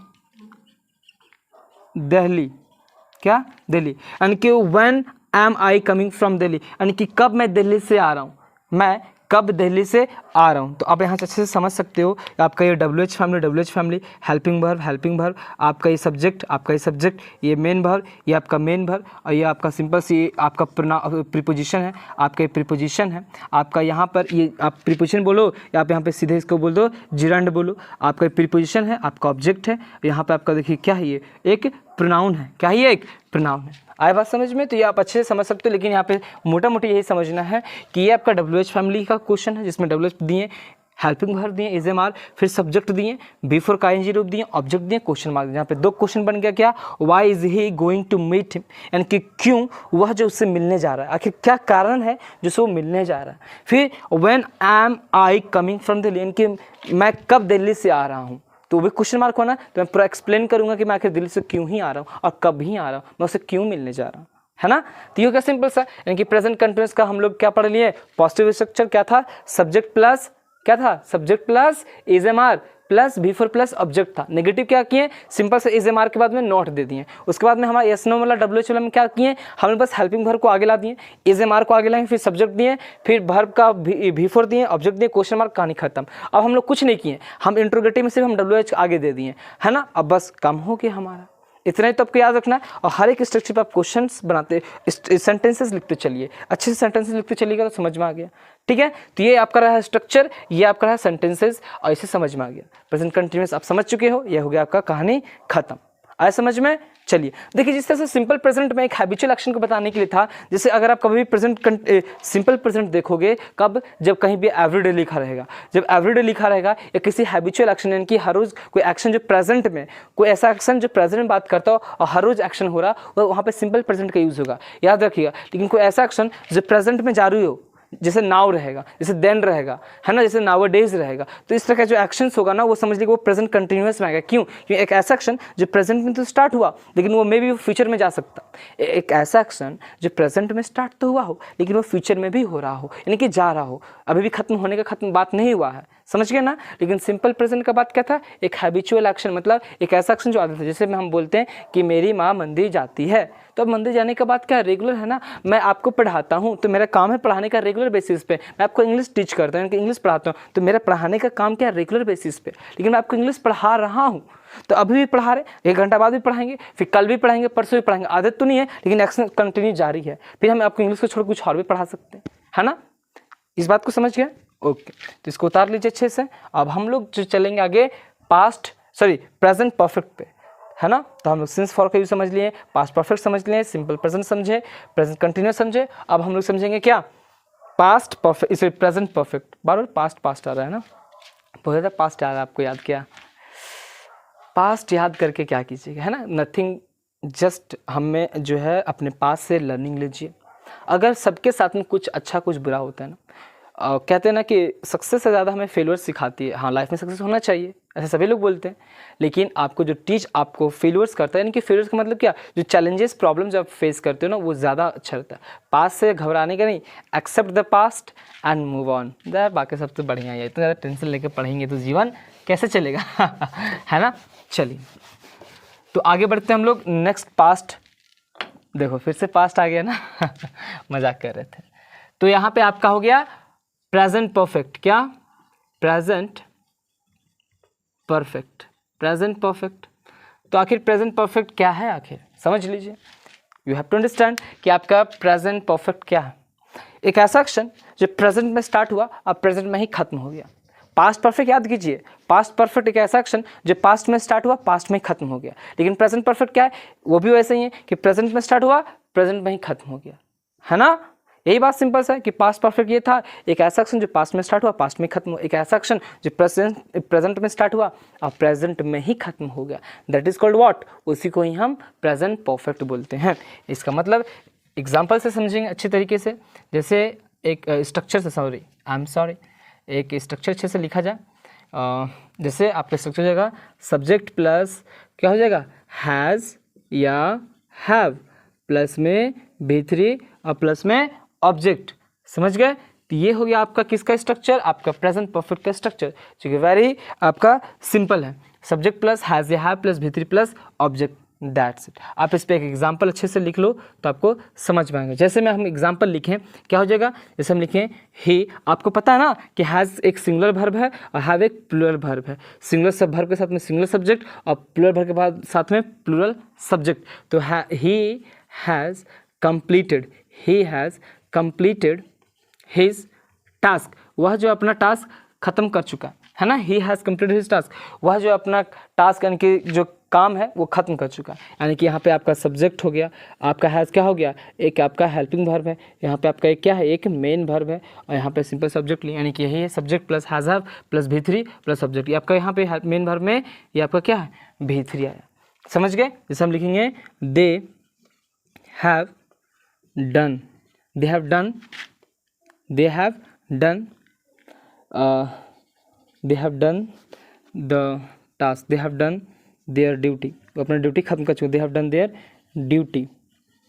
Delhi, क्या दिल्ली, यानी कि when am I coming from Delhi, यानी कि कब मैं दिल्ली से आ रहा हूँ, मैं कब दिल्ली से आ रहा हूँ। तो आप यहाँ से अच्छे से समझ सकते हो आपका ये WH फैमिली, हेल्पिंग वर्ब, आपका ये सब्जेक्ट, ये मेन वर्ब, ये आपका मेन वर्ब, और ये आपका सिंपल सी आपका प्रीपोजिशन है, आपका ये प्रीपोजिशन है। आपका यहाँ पर ये आप प्रीपोजिशन बोलो या आप यहाँ पे सीधे इसको बोल दो जिरंड बोलो, आपका प्रीपोजिशन है, आपका ऑब्जेक्ट है, यहाँ पे आपका देखिए क्या है, ये एक प्रोनाउन है, क्या है ये, एक प्रोनाउन है। आए बात समझ में, तो ये आप अच्छे से समझ सकते हो। लेकिन यहाँ पे मोटा मोटी यही समझना है कि ये आपका WH फैमिली का क्वेश्चन है, जिसमें WH दिए, हेल्पिंग वर्ब दिए, इज एम आर, फिर सब्जेक्ट दिए, V4 का ING रूप दिए, ऑब्जेक्ट दिए, क्वेश्चन मार्क। यहाँ पे दो क्वेश्चन बन गया, क्या, why is he going to meet him, यानी कि क्यों वह जो उससे मिलने जा रहा है, आखिर क्या कारण है जिससे वो मिलने जा रहा है। फिर when am I coming from Delhi, यानी कि मैं कब दिल्ली से आ रहा हूँ, तो वो भी क्वेश्चन मार्क होना। तो मैं पूरा एक्सप्लेन करूंगा कि मैं आखिर दिल्ली से क्यों ही आ रहा हूँ और कब ही आ रहा हूँ, मैं उससे क्यों मिलने जा रहा हूँ, है ना। तो ये क्या सिंपल सा, यानी कि प्रेजेंट कंटिन्यूअस का हम लोग क्या पढ़ लिए, पॉजिटिव स्ट्रक्चर क्या था, सब्जेक्ट प्लस क्या था, subject plus is am are plus V4 plus object था। नेगेटिव क्या किए, सिंपल से इज एम आर के बाद में नोट दे दिए। उसके बाद में हमारा यस नो वाला WH वाला में क्या किए, हमने बस हेल्पिंग वर्ब को आगे ला दिए, इज एम आर को आगे लाए, फिर सब्जेक्ट दिए, फिर वर्ब का V4 दिए, ऑब्जेक्ट दिए, क्वेश्चन मार्क, कहानी खत्म। अब हम लोग कुछ नहीं किए, हम इंट्रोगेटिव में सिर्फ हम WH आगे दे दिए, है ना। अब बस काम हो गया हमारा, इतना ही तो आपको याद रखना है। और हर एक स्ट्रक्चर पर आप क्वेश्चंस बनाते, सेंटेंसेस लिखते चलिए, अच्छे से सेंटेंसेस लिखते चलिएगा तो समझ में आ गया, ठीक है। तो ये आपका रहा स्ट्रक्चर, ये आपका रहा सेंटेंसेस, और इसे समझ में आ गया। प्रेजेंट कंटिन्यूअस आप समझ चुके हो, ये हो गया आपका कहानी खत्म। आया समझ में। चलिए देखिए, जिस तरह से सिंपल प्रेजेंट में एक हैबिचुअल एक्शन को बताने के लिए था, जैसे अगर आप कभी भी सिंपल प्रेजेंट देखोगे, कब, जब कहीं भी एवरीडे लिखा रहेगा, जब एवरीडे लिखा रहेगा या किसी हैबिचुअल एक्शन, यानी कि हर रोज कोई एक्शन जो प्रेजेंट में, कोई ऐसा एक्शन जो प्रेजेंट में बात करता हो और हर रोज एक्शन हो रहा, वहाँ पे सिंपल प्रेजेंट का यूज होगा, याद रखिएगा। लेकिन कोई ऐसा एक्शन जो प्रेजेंट में जारी हो, जैसे नाउ रहेगा, जैसे देन रहेगा, है ना, जैसे नाउ डेज रहेगा, तो इस तरह का जो एक्शंस होगा ना, वो समझ लीजिए वो प्रेजेंट कंटिन्यूअस में आएगा। क्यों, क्योंकि एक ऐसा एक्शन जो प्रेजेंट में तो स्टार्ट हुआ, लेकिन वो मे भी फ्यूचर में जा सकता। एक ऐसा एक्शन जो प्रेजेंट में स्टार्ट तो हुआ हो, लेकिन वो फ्यूचर में भी हो रहा हो, यानी कि जा रहा हो, अभी भी खत्म होने का खत्म बात नहीं हुआ है, समझ गए ना। लेकिन सिंपल प्रेजेंट का बात क्या था, एक हैबिचुअल एक्शन, मतलब एक ऐसा एक्शन जो आदत है। जैसे हम बोलते हैं कि मेरी माँ मंदिर जाती है, तो अब मंदिर जाने के बाद क्या रेगुलर है ना, मैं आपको पढ़ाता हूँ तो मेरा काम है पढ़ाने का रेगुलर बेसिस पे, मैं आपको इंग्लिश टीच करता हूँ, इंग्लिश पढ़ाता हूँ, तो मेरा पढ़ाने का काम क्या है, रेगुलर बेसिस पे। लेकिन मैं आपको इंग्लिश पढ़ा रहा हूँ, तो अभी भी पढ़ा रहे, 1 घंटा बाद भी पढ़ाएंगे, फिर कल भी पढ़ाएंगे, परसों भी पढ़ाएंगे, आदत तो नहीं है, लेकिन एक्शन कंटिन्यू जारी है। फिर हम आपको इंग्लिश को छोड़ कुछ और भी पढ़ा सकते हैं, है ना। इस बात को समझ गए, ओके। तो इसको उतार लीजिए अच्छे से। अब हम लोग जो चलेंगे आगे प्रेजेंट परफेक्ट पे, है ना। तो हम लोग सिंस फॉर का यूज समझ लिए, पास्ट परफेक्ट समझ लिए, सिंपल प्रेजेंट समझे, प्रेजेंट कंटिन्यूअस समझे। अब हम लोग समझेंगे क्या, पास्ट परफेक्ट, इसे प्रेजेंट परफेक्ट। बार पास्ट आ रहा है ना, बहुत ज़्यादा पास्ट आ रहा है, आपको याद किया, पास्ट याद करके क्या कीजिएगा, है ना, नथिंग, जस्ट हमें जो है अपने पास से लर्निंग लीजिए। अगर सबके साथ में कुछ अच्छा कुछ बुरा होता है ना, कहते हैं ना कि सक्सेस से ज़्यादा हमें फेलियर सिखाती है। हाँ, लाइफ में सक्सेस होना चाहिए, ऐसे सभी लोग बोलते हैं, लेकिन आपको जो आपको फेलियर्स करता है, यानी कि फेलियर्स का मतलब क्या, जो चैलेंजेस प्रॉब्लम जब फेस करते हो ना, वो ज़्यादा अच्छा रहता है। पास्ट से घबराने का नहीं, except the past and move on, बाकी सब तो बढ़िया है। इतना ज़्यादा टेंशन लेकर पढ़ेंगे तो जीवन कैसे चलेगा, है ना। चलिए तो आगे बढ़ते हैं हम लोग। नेक्स्ट पास्ट, देखो फिर से पास्ट आ गया ना, मजाक कर रहे थे। तो यहाँ पे आपका हो गया प्रेजेंट परफेक्ट, क्या प्रेजेंट परफेक्ट, प्रेजेंट परफेक्ट। तो आखिर प्रेजेंट परफेक्ट क्या है, आखिर समझ लीजिए, यू हैव टू अंडरस्टैंड कि आपका प्रेजेंट परफेक्ट क्या है। एक ऐसा एक्शन जो प्रेजेंट में स्टार्ट हुआ अब प्रेजेंट में ही खत्म हो गया। पास्ट परफेक्ट याद कीजिए, पास्ट परफेक्ट एक ऐसा एक्शन जो पास्ट में स्टार्ट हुआ पास्ट में ही खत्म हो गया। लेकिन प्रेजेंट परफेक्ट क्या है, वो भी वैसे ही है कि प्रेजेंट में स्टार्ट हुआ प्रेजेंट में ही खत्म हो गया, है ना। यही बात सिंपल सा है कि पास्ट परफेक्ट ये था, एक ऐसा एक्शन जो पास्ट में स्टार्ट हुआ पास्ट में खत्म हुआ, एक ऐसा एक्शन जो प्रेजेंट में स्टार्ट हुआ और प्रेजेंट में ही खत्म हो गया, दैट इज कॉल्ड व्हाट, उसी को ही हम प्रेजेंट परफेक्ट बोलते हैं। इसका मतलब एग्जाम्पल से समझेंगे अच्छे तरीके से, जैसे एक स्ट्रक्चर से एक स्ट्रक्चर अच्छे से लिखा जाए। जैसे आपका स्ट्रक्चर जाएगा सब्जेक्ट प्लस क्या हो जाएगा, हैज़ या हैव, प्लस में V3 और प्लस में ऑब्जेक्ट, समझ गए। तो ये हो गया आपका किसका स्ट्रक्चर, आपका प्रेजेंट परफेक्ट का स्ट्रक्चर, जो कि वेरी आपका सिंपल है। सब्जेक्ट प्लस हैज़ या have plus V3 plus object, that's it. आप इस पर एक एग्जाम्पल अच्छे से लिख लो तो आपको समझ पाएंगे। जैसे में हम एग्जाम्पल लिखें क्या हो जाएगा, जैसे हम लिखें ही, आपको पता है ना कि हैज़ एक सिंगुलर वर्ब है और हैव एक प्लूरल वर्ब है। सिंगुलर सब वर्ब के साथ में सिंगुलर सब्जेक्ट और प्लूरल वर्ब के बाद साथ में प्लूरल सब्जेक्ट। तो ही हैज़ कंप्लीटेड हिज टास्क, वह जो अपना टास्क खत्म कर चुका है ना, ही हैज़ कंप्लीटेड हिज टास्क, वह जो अपना टास्क यानी कि जो काम है वो खत्म कर चुका है। यानी कि यहाँ पे आपका सब्जेक्ट हो गया, आपका हैज़ क्या हो गया, एक आपका हेल्पिंग वर्ब है, यहाँ पे आपका एक क्या है, एक मेन वर्ब है, और यहाँ पे सिंपल सब्जेक्ट लिया, यानी कि यही है subject plus has have plus V3 plus subject. ये आपका यहाँ पे मेन वर्ब में ये आपका क्या है, V3 आया, समझ गए। जैसे हम लिखेंगे they have done, they have done, they have done, they have done the task, they have done their duty, वो अपना ड्यूटी खत्म कर चुके, they have done their duty.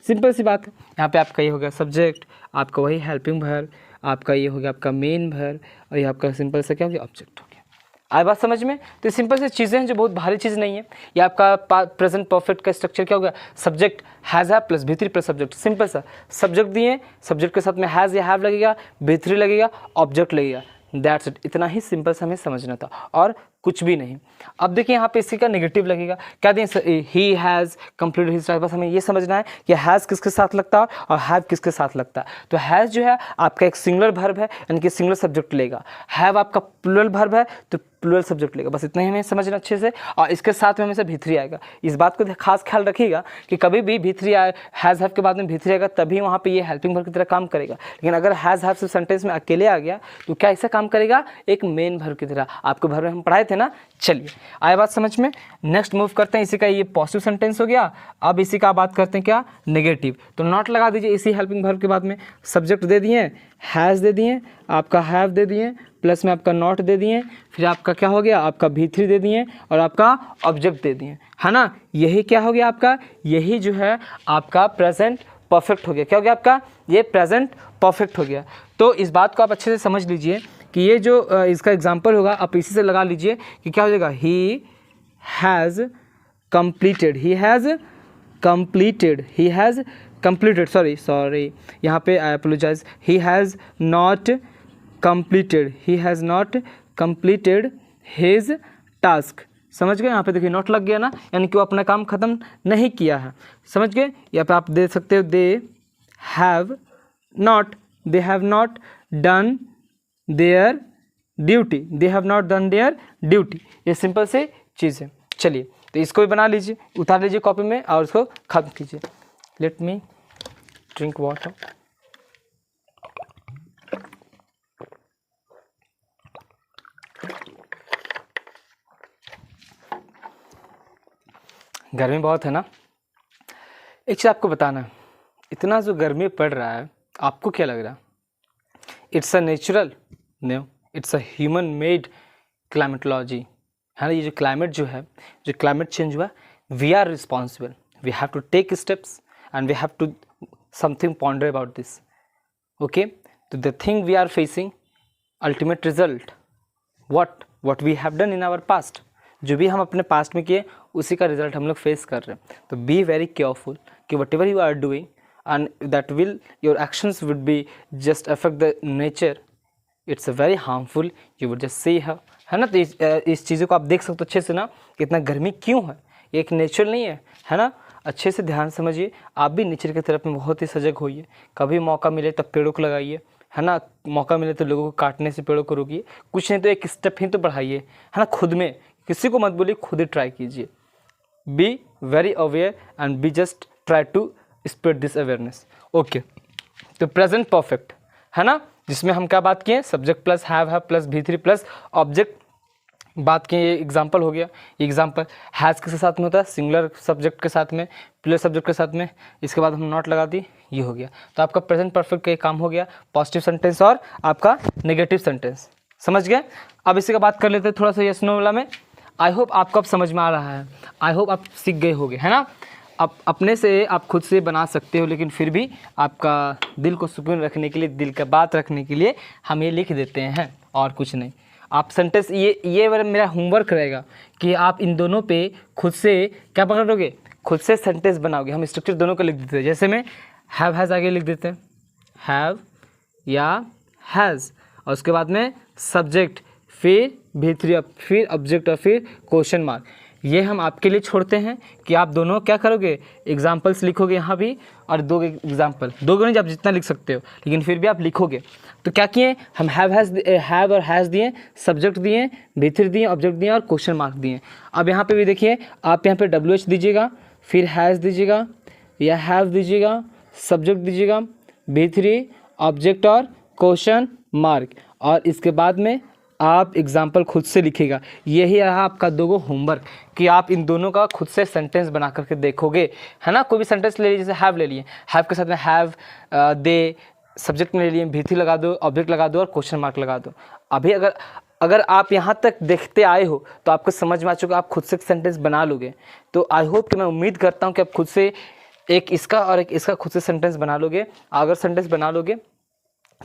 Simple सी बात है। यहाँ पे आपका ये हो गया सब्जेक्ट, आपका वही हेल्पिंग वर्ब, आपका ये हो गया आपका मेन वर्ब, और ये आपका सिंपल सा क्या हो गया, ऑब्जेक्ट हो गया। आई बात समझ में। तो सिंपल सी चीज़ें हैं जो बहुत भारी चीज़ नहीं है। ये आपका प्रेजेंट परफेक्ट का स्ट्रक्चर क्या हो गया, subject has have plus V3 plus subject, simple सा सब्जेक्ट दिए, सब्जेक्ट के साथ में हैज़ या हैव लगेगा, V3 लगेगा, ऑब्जेक्ट लगेगा, दैट्स इट। इतना ही सिंपल से हमें समझना था और कुछ भी नहीं। अब देखिए यहाँ पे इसी का नेगेटिव लगेगा, क्या दें, ही हैज़ कंप्लीटेड हिज टास्क, बस हमें ये समझना है कि हैज़ किसके साथ लगता है और हैव किसके साथ लगता है। तो हैज़ जो है आपका एक सिंगुलर वर्ब है, यानी कि सिंगुलर सब्जेक्ट लेगा, हैव आपका प्लूरल वर्ब है तो प्लूरल सब्जेक्ट लेगा, बस इतना ही हमें समझना अच्छे से। और इसके साथ में हमेशा V3 आएगा। इस बात को खास ख्याल रखिएगा कि कभी भी V3 आए, हैज़ हैव के बाद में V3 आएगा तभी वहाँ पे ये हेल्पिंग वर्ब की तरह काम करेगा। लेकिन अगर हैज़ हैव सिर्फ सेंटेंस में अकेले आ गया तो क्या ऐसा काम करेगा, एक मेन वर्ब की तरह। आपको वर्ब में हम पढ़ाए थे ना। चलिए आए बात समझ में। नेक्स्ट मूव करते हैं, इसी का ये पॉजिटिव सेंटेंस हो गया। अब इसी का बात करते हैं क्या, नेगेटिव। तो नॉट लगा दीजिए इसी हेल्पिंग वर्ब के बाद में, सब्जेक्ट दे दिए, हैज़ दे दिए, आपका हैव दे दिए, प्लस में आपका नॉट दे दिए, फिर आपका क्या हो गया, आपका V3 दे दिए और आपका ऑब्जेक्ट दे दिए, है ना। यही क्या हो गया आपका, यही जो है आपका प्रेजेंट परफेक्ट हो गया। क्या हो गया आपका, ये प्रेजेंट परफेक्ट हो गया। तो इस बात को आप अच्छे से समझ लीजिए कि ये जो इसका एग्जाम्पल होगा आप इसी से लगा लीजिए कि क्या हो जाएगा, he has completed, he has completed, he has completed, sorry यहाँ पे I apologise, he has not completed, he has not completed his task. समझ गए, यहाँ पे देखिए नॉट लग गया ना, यानी कि वो अपना काम ख़त्म नहीं किया है। समझ गए, यहाँ पे आप दे सकते हो they have not done their duty, they have not done their duty. ये सिंपल से चीज़ है। चलिए तो इसको भी बना लीजिए, उतार लीजिए कॉपी में और उसको खत्म कीजिए। Let me drink water. गर्मी बहुत है ना। एक चीज़ आपको बताना है, इतना जो गर्मी पड़ रहा है आपको क्या लग रहा है, it's a natural, no, it's a human made climatology, है ना। ये जो क्लाइमेट जो है, जो क्लाइमेट चेंज हुआ, we are responsible, we have to take steps and we have to something ponder about this, okay. तो the thing we are facing, ultimate result what we have done in our past, जो भी हम अपने पास्ट में किए उसी का रिजल्ट हम लोग फेस कर रहे हैं। तो बी वेरी केयरफुल कि whatever you are doing, and that will your actions would be just affect the nature, it's a very harmful, you would just see how, है ना। तो इस चीज़ों को आप देख सकते हो अच्छे से ना, कितना गर्मी क्यों है, ये एक नेचर नहीं है ना। अच्छे से ध्यान समझिए, आप भी नेचर की तरफ में बहुत ही सजग होइए। कभी मौका मिले तब पेड़ों को लगाइए, है ना। मौका मिले तो लोगों को काटने से पेड़ों को रोकिए, कुछ नहीं तो एक स्टेप ही तो बढ़ाइए, है ना। खुद में किसी को मत बोलिए, खुद ही ट्राई कीजिए। Be very aware and be just try to spread this awareness. Okay, तो प्रेजेंट परफेक्ट, है ना, जिसमें हम क्या बात किए, subject plus have plus V3 plus object बात किए। ये एग्जाम्पल हो गया। एग्जाम्पल हैज़ के साथ में होता है, सिंगुलर सब्जेक्ट के साथ में, प्लस सब्जेक्ट के साथ में, इसके बाद हम नॉट लगा दी, ये हो गया। तो आपका प्रेजेंट परफेक्ट का ये काम हो गया, पॉजिटिव सेंटेंस और आपका नेगेटिव सेंटेंस, समझ गए। अब इसी का बात कर लेते हैं थोड़ा सा यस नो वाला में। आई होप आपको अब समझ में आ रहा है, आई होप आप सीख गए होगे, है ना। आप अपने से आप खुद से बना सकते हो, लेकिन फिर भी आपका दिल को सुकून रखने के लिए, दिल का बात रखने के लिए हम ये लिख देते हैं, और कुछ नहीं। आप सेंटेंस ये मेरा होमवर्क रहेगा कि आप इन दोनों पे खुद से क्या पकड़ोगे, खुद से सेंटेंस बनाओगे। हम स्ट्रक्चर दोनों को लिख देते हैं, जैसे में हैव हैज़ आगे लिख देते हैं, हैव या हैज़, और उसके बाद में सब्जेक्ट, फिर V3, फिर ऑब्जेक्ट और फिर क्वेश्चन मार्क। ये हम आपके लिए छोड़ते हैं कि आप दोनों क्या करोगे, एग्जाम्पल्स लिखोगे यहाँ भी, और दो एग्जाम्पल, दो नहीं, आप जितना लिख सकते हो, लेकिन फिर भी आप लिखोगे। तो क्या किए हम, हैव और हैज़ दिए, सब्जेक्ट दिए, V3 दिए, ऑब्जेक्ट दिए और क्वेश्चन मार्क दिए। अब यहाँ पे भी देखिए, आप यहाँ पे WH दीजिएगा, फिर हैज़ दीजिएगा या हैव दीजिएगा, सब्जेक्ट दीजिएगा, V3, ऑब्जेक्ट और क्वेश्चन मार्क, और इसके बाद में आप एग्जाम्पल खुद से लिखिएगा। यही रहा आपका दोगो होमवर्क कि आप इन दोनों का खुद से सेंटेंस बना करके देखोगे, है ना। कोई भी सेंटेंस ले लीजिए, जैसे हैव ले लिए, हैव के साथ में हैव दे, सब्जेक्ट में ले लिए V3 लगा दो, ऑब्जेक्ट लगा दो और क्वेश्चन मार्क लगा दो। अभी अगर आप यहाँ तक देखते आए हो तो आपको समझ में आ चुका, आप खुद से सेंटेंस बना लोगे। तो आई होप कि मैं उम्मीद करता हूँ कि आप खुद से एक इसका और एक इसका खुद से सेंटेंस बना लोगे। अगर सेंटेंस बना लोगे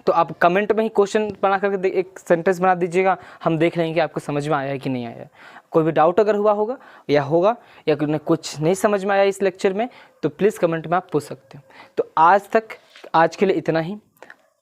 तो आप कमेंट में ही क्वेश्चन बना करके एक सेंटेंस बना दीजिएगा, हम देख लेंगे कि आपको समझ में आया है कि नहीं आया। कोई भी डाउट अगर होगा या कुछ नहीं समझ में आया इस लेक्चर में, तो प्लीज़ कमेंट में आप पूछ सकते हो। तो आज के लिए इतना ही।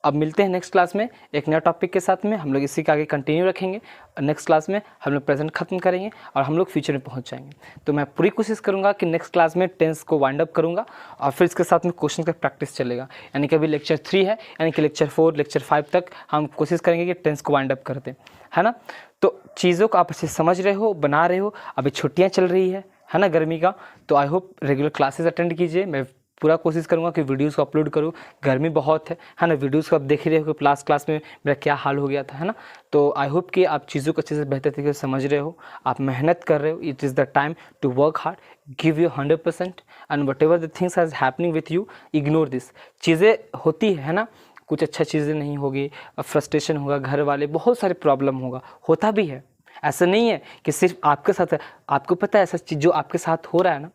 अब मिलते हैं नेक्स्ट क्लास में एक नया टॉपिक के साथ में। हम लोग इसी के आगे कंटिन्यू रखेंगे। नेक्स्ट क्लास में हम लोग प्रेजेंट खत्म करेंगे और हम लोग फ्यूचर में पहुंच जाएंगे। तो मैं पूरी कोशिश करूंगा कि नेक्स्ट क्लास में टेंस को वाइंड अप करूंगा और फिर इसके साथ में क्वेश्चन का प्रैक्टिस चलेगा। यानी कि अभी लेक्चर 3 है, यानी कि लेक्चर 4, लेक्चर 5 तक हम कोशिश करेंगे कि टेंस को वाइंड अप करते हैं, है ना। तो चीज़ों को आप अच्छे समझ रहे हो, बना रहे हो। अभी छुट्टियाँ चल रही है ना, गर्मी का। तो I hope regular classes attend कीजिए। मैं पूरा कोशिश करूंगा कि वीडियोस को अपलोड करूं। गर्मी बहुत है ना। वीडियोस को आप देख ही रहे हो कि क्लास में मेरा क्या हाल हो गया था, है ना। तो आई होप कि आप चीज़ों को अच्छे से बेहतर तरीके से समझ रहे हो, आप मेहनत कर रहे हो। It is the time to work hard, give you 100%, and whatever the things are happening with you, ignore this. चीज़ें होती है ना, कुछ अच्छा चीज़ें नहीं होगी, फ्रस्ट्रेशन होगा, घर वाले बहुत सारे प्रॉब्लम होता भी है। ऐसा नहीं है कि सिर्फ आपके साथ है। आपको पता है ऐसा चीज़ जो आपके साथ हो रहा है ना,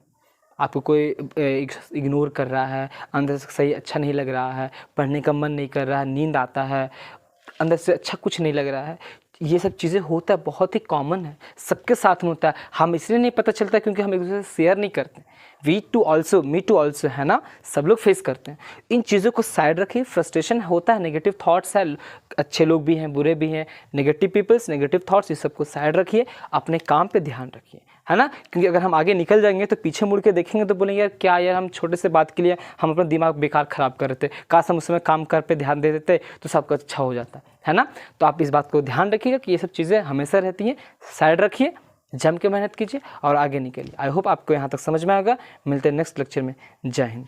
आपको कोई इग्नोर कर रहा है, अंदर से सही अच्छा नहीं लग रहा है, पढ़ने का मन नहीं कर रहा है, नींद आता है, अंदर से अच्छा कुछ नहीं लग रहा है, ये सब चीज़ें होता है, बहुत ही कॉमन है, सबके साथ में होता है। हम इसलिए नहीं पता चलता क्योंकि हम एक दूसरे से शेयर नहीं करते। मी टू ऑल्सो, है ना, सब लोग फेस करते हैं। इन चीज़ों को साइड रखिए। फ्रस्ट्रेशन होता है, नेगेटिव थॉट्स है, अच्छे लोग भी हैं, बुरे भी हैं, नेगेटिव पीपल्स, नेगेटिव थॉट्स, ये सबको साइड रखिए, अपने काम पे ध्यान रखिए, है ना। क्योंकि अगर हम आगे निकल जाएंगे तो पीछे मुड़ के देखेंगे तो बोलेंगे यार क्या यार, हम छोटे से बात के लिए हम अपना दिमाग बेकार ख़राब कर रहे थे, काश हम उसमें काम कर पे ध्यान दे देते तो सब कुछ अच्छा हो जाता है ना। तो आप इस बात को ध्यान रखिएगा कि ये सब चीज़ें हमेशा रहती हैं। साइड रखिए, जम के मेहनत कीजिए और आगे निकलिए। आई होप आपको यहाँ तक समझ में आएगा। मिलते हैं नेक्स्ट लेक्चर में। जय हिंद।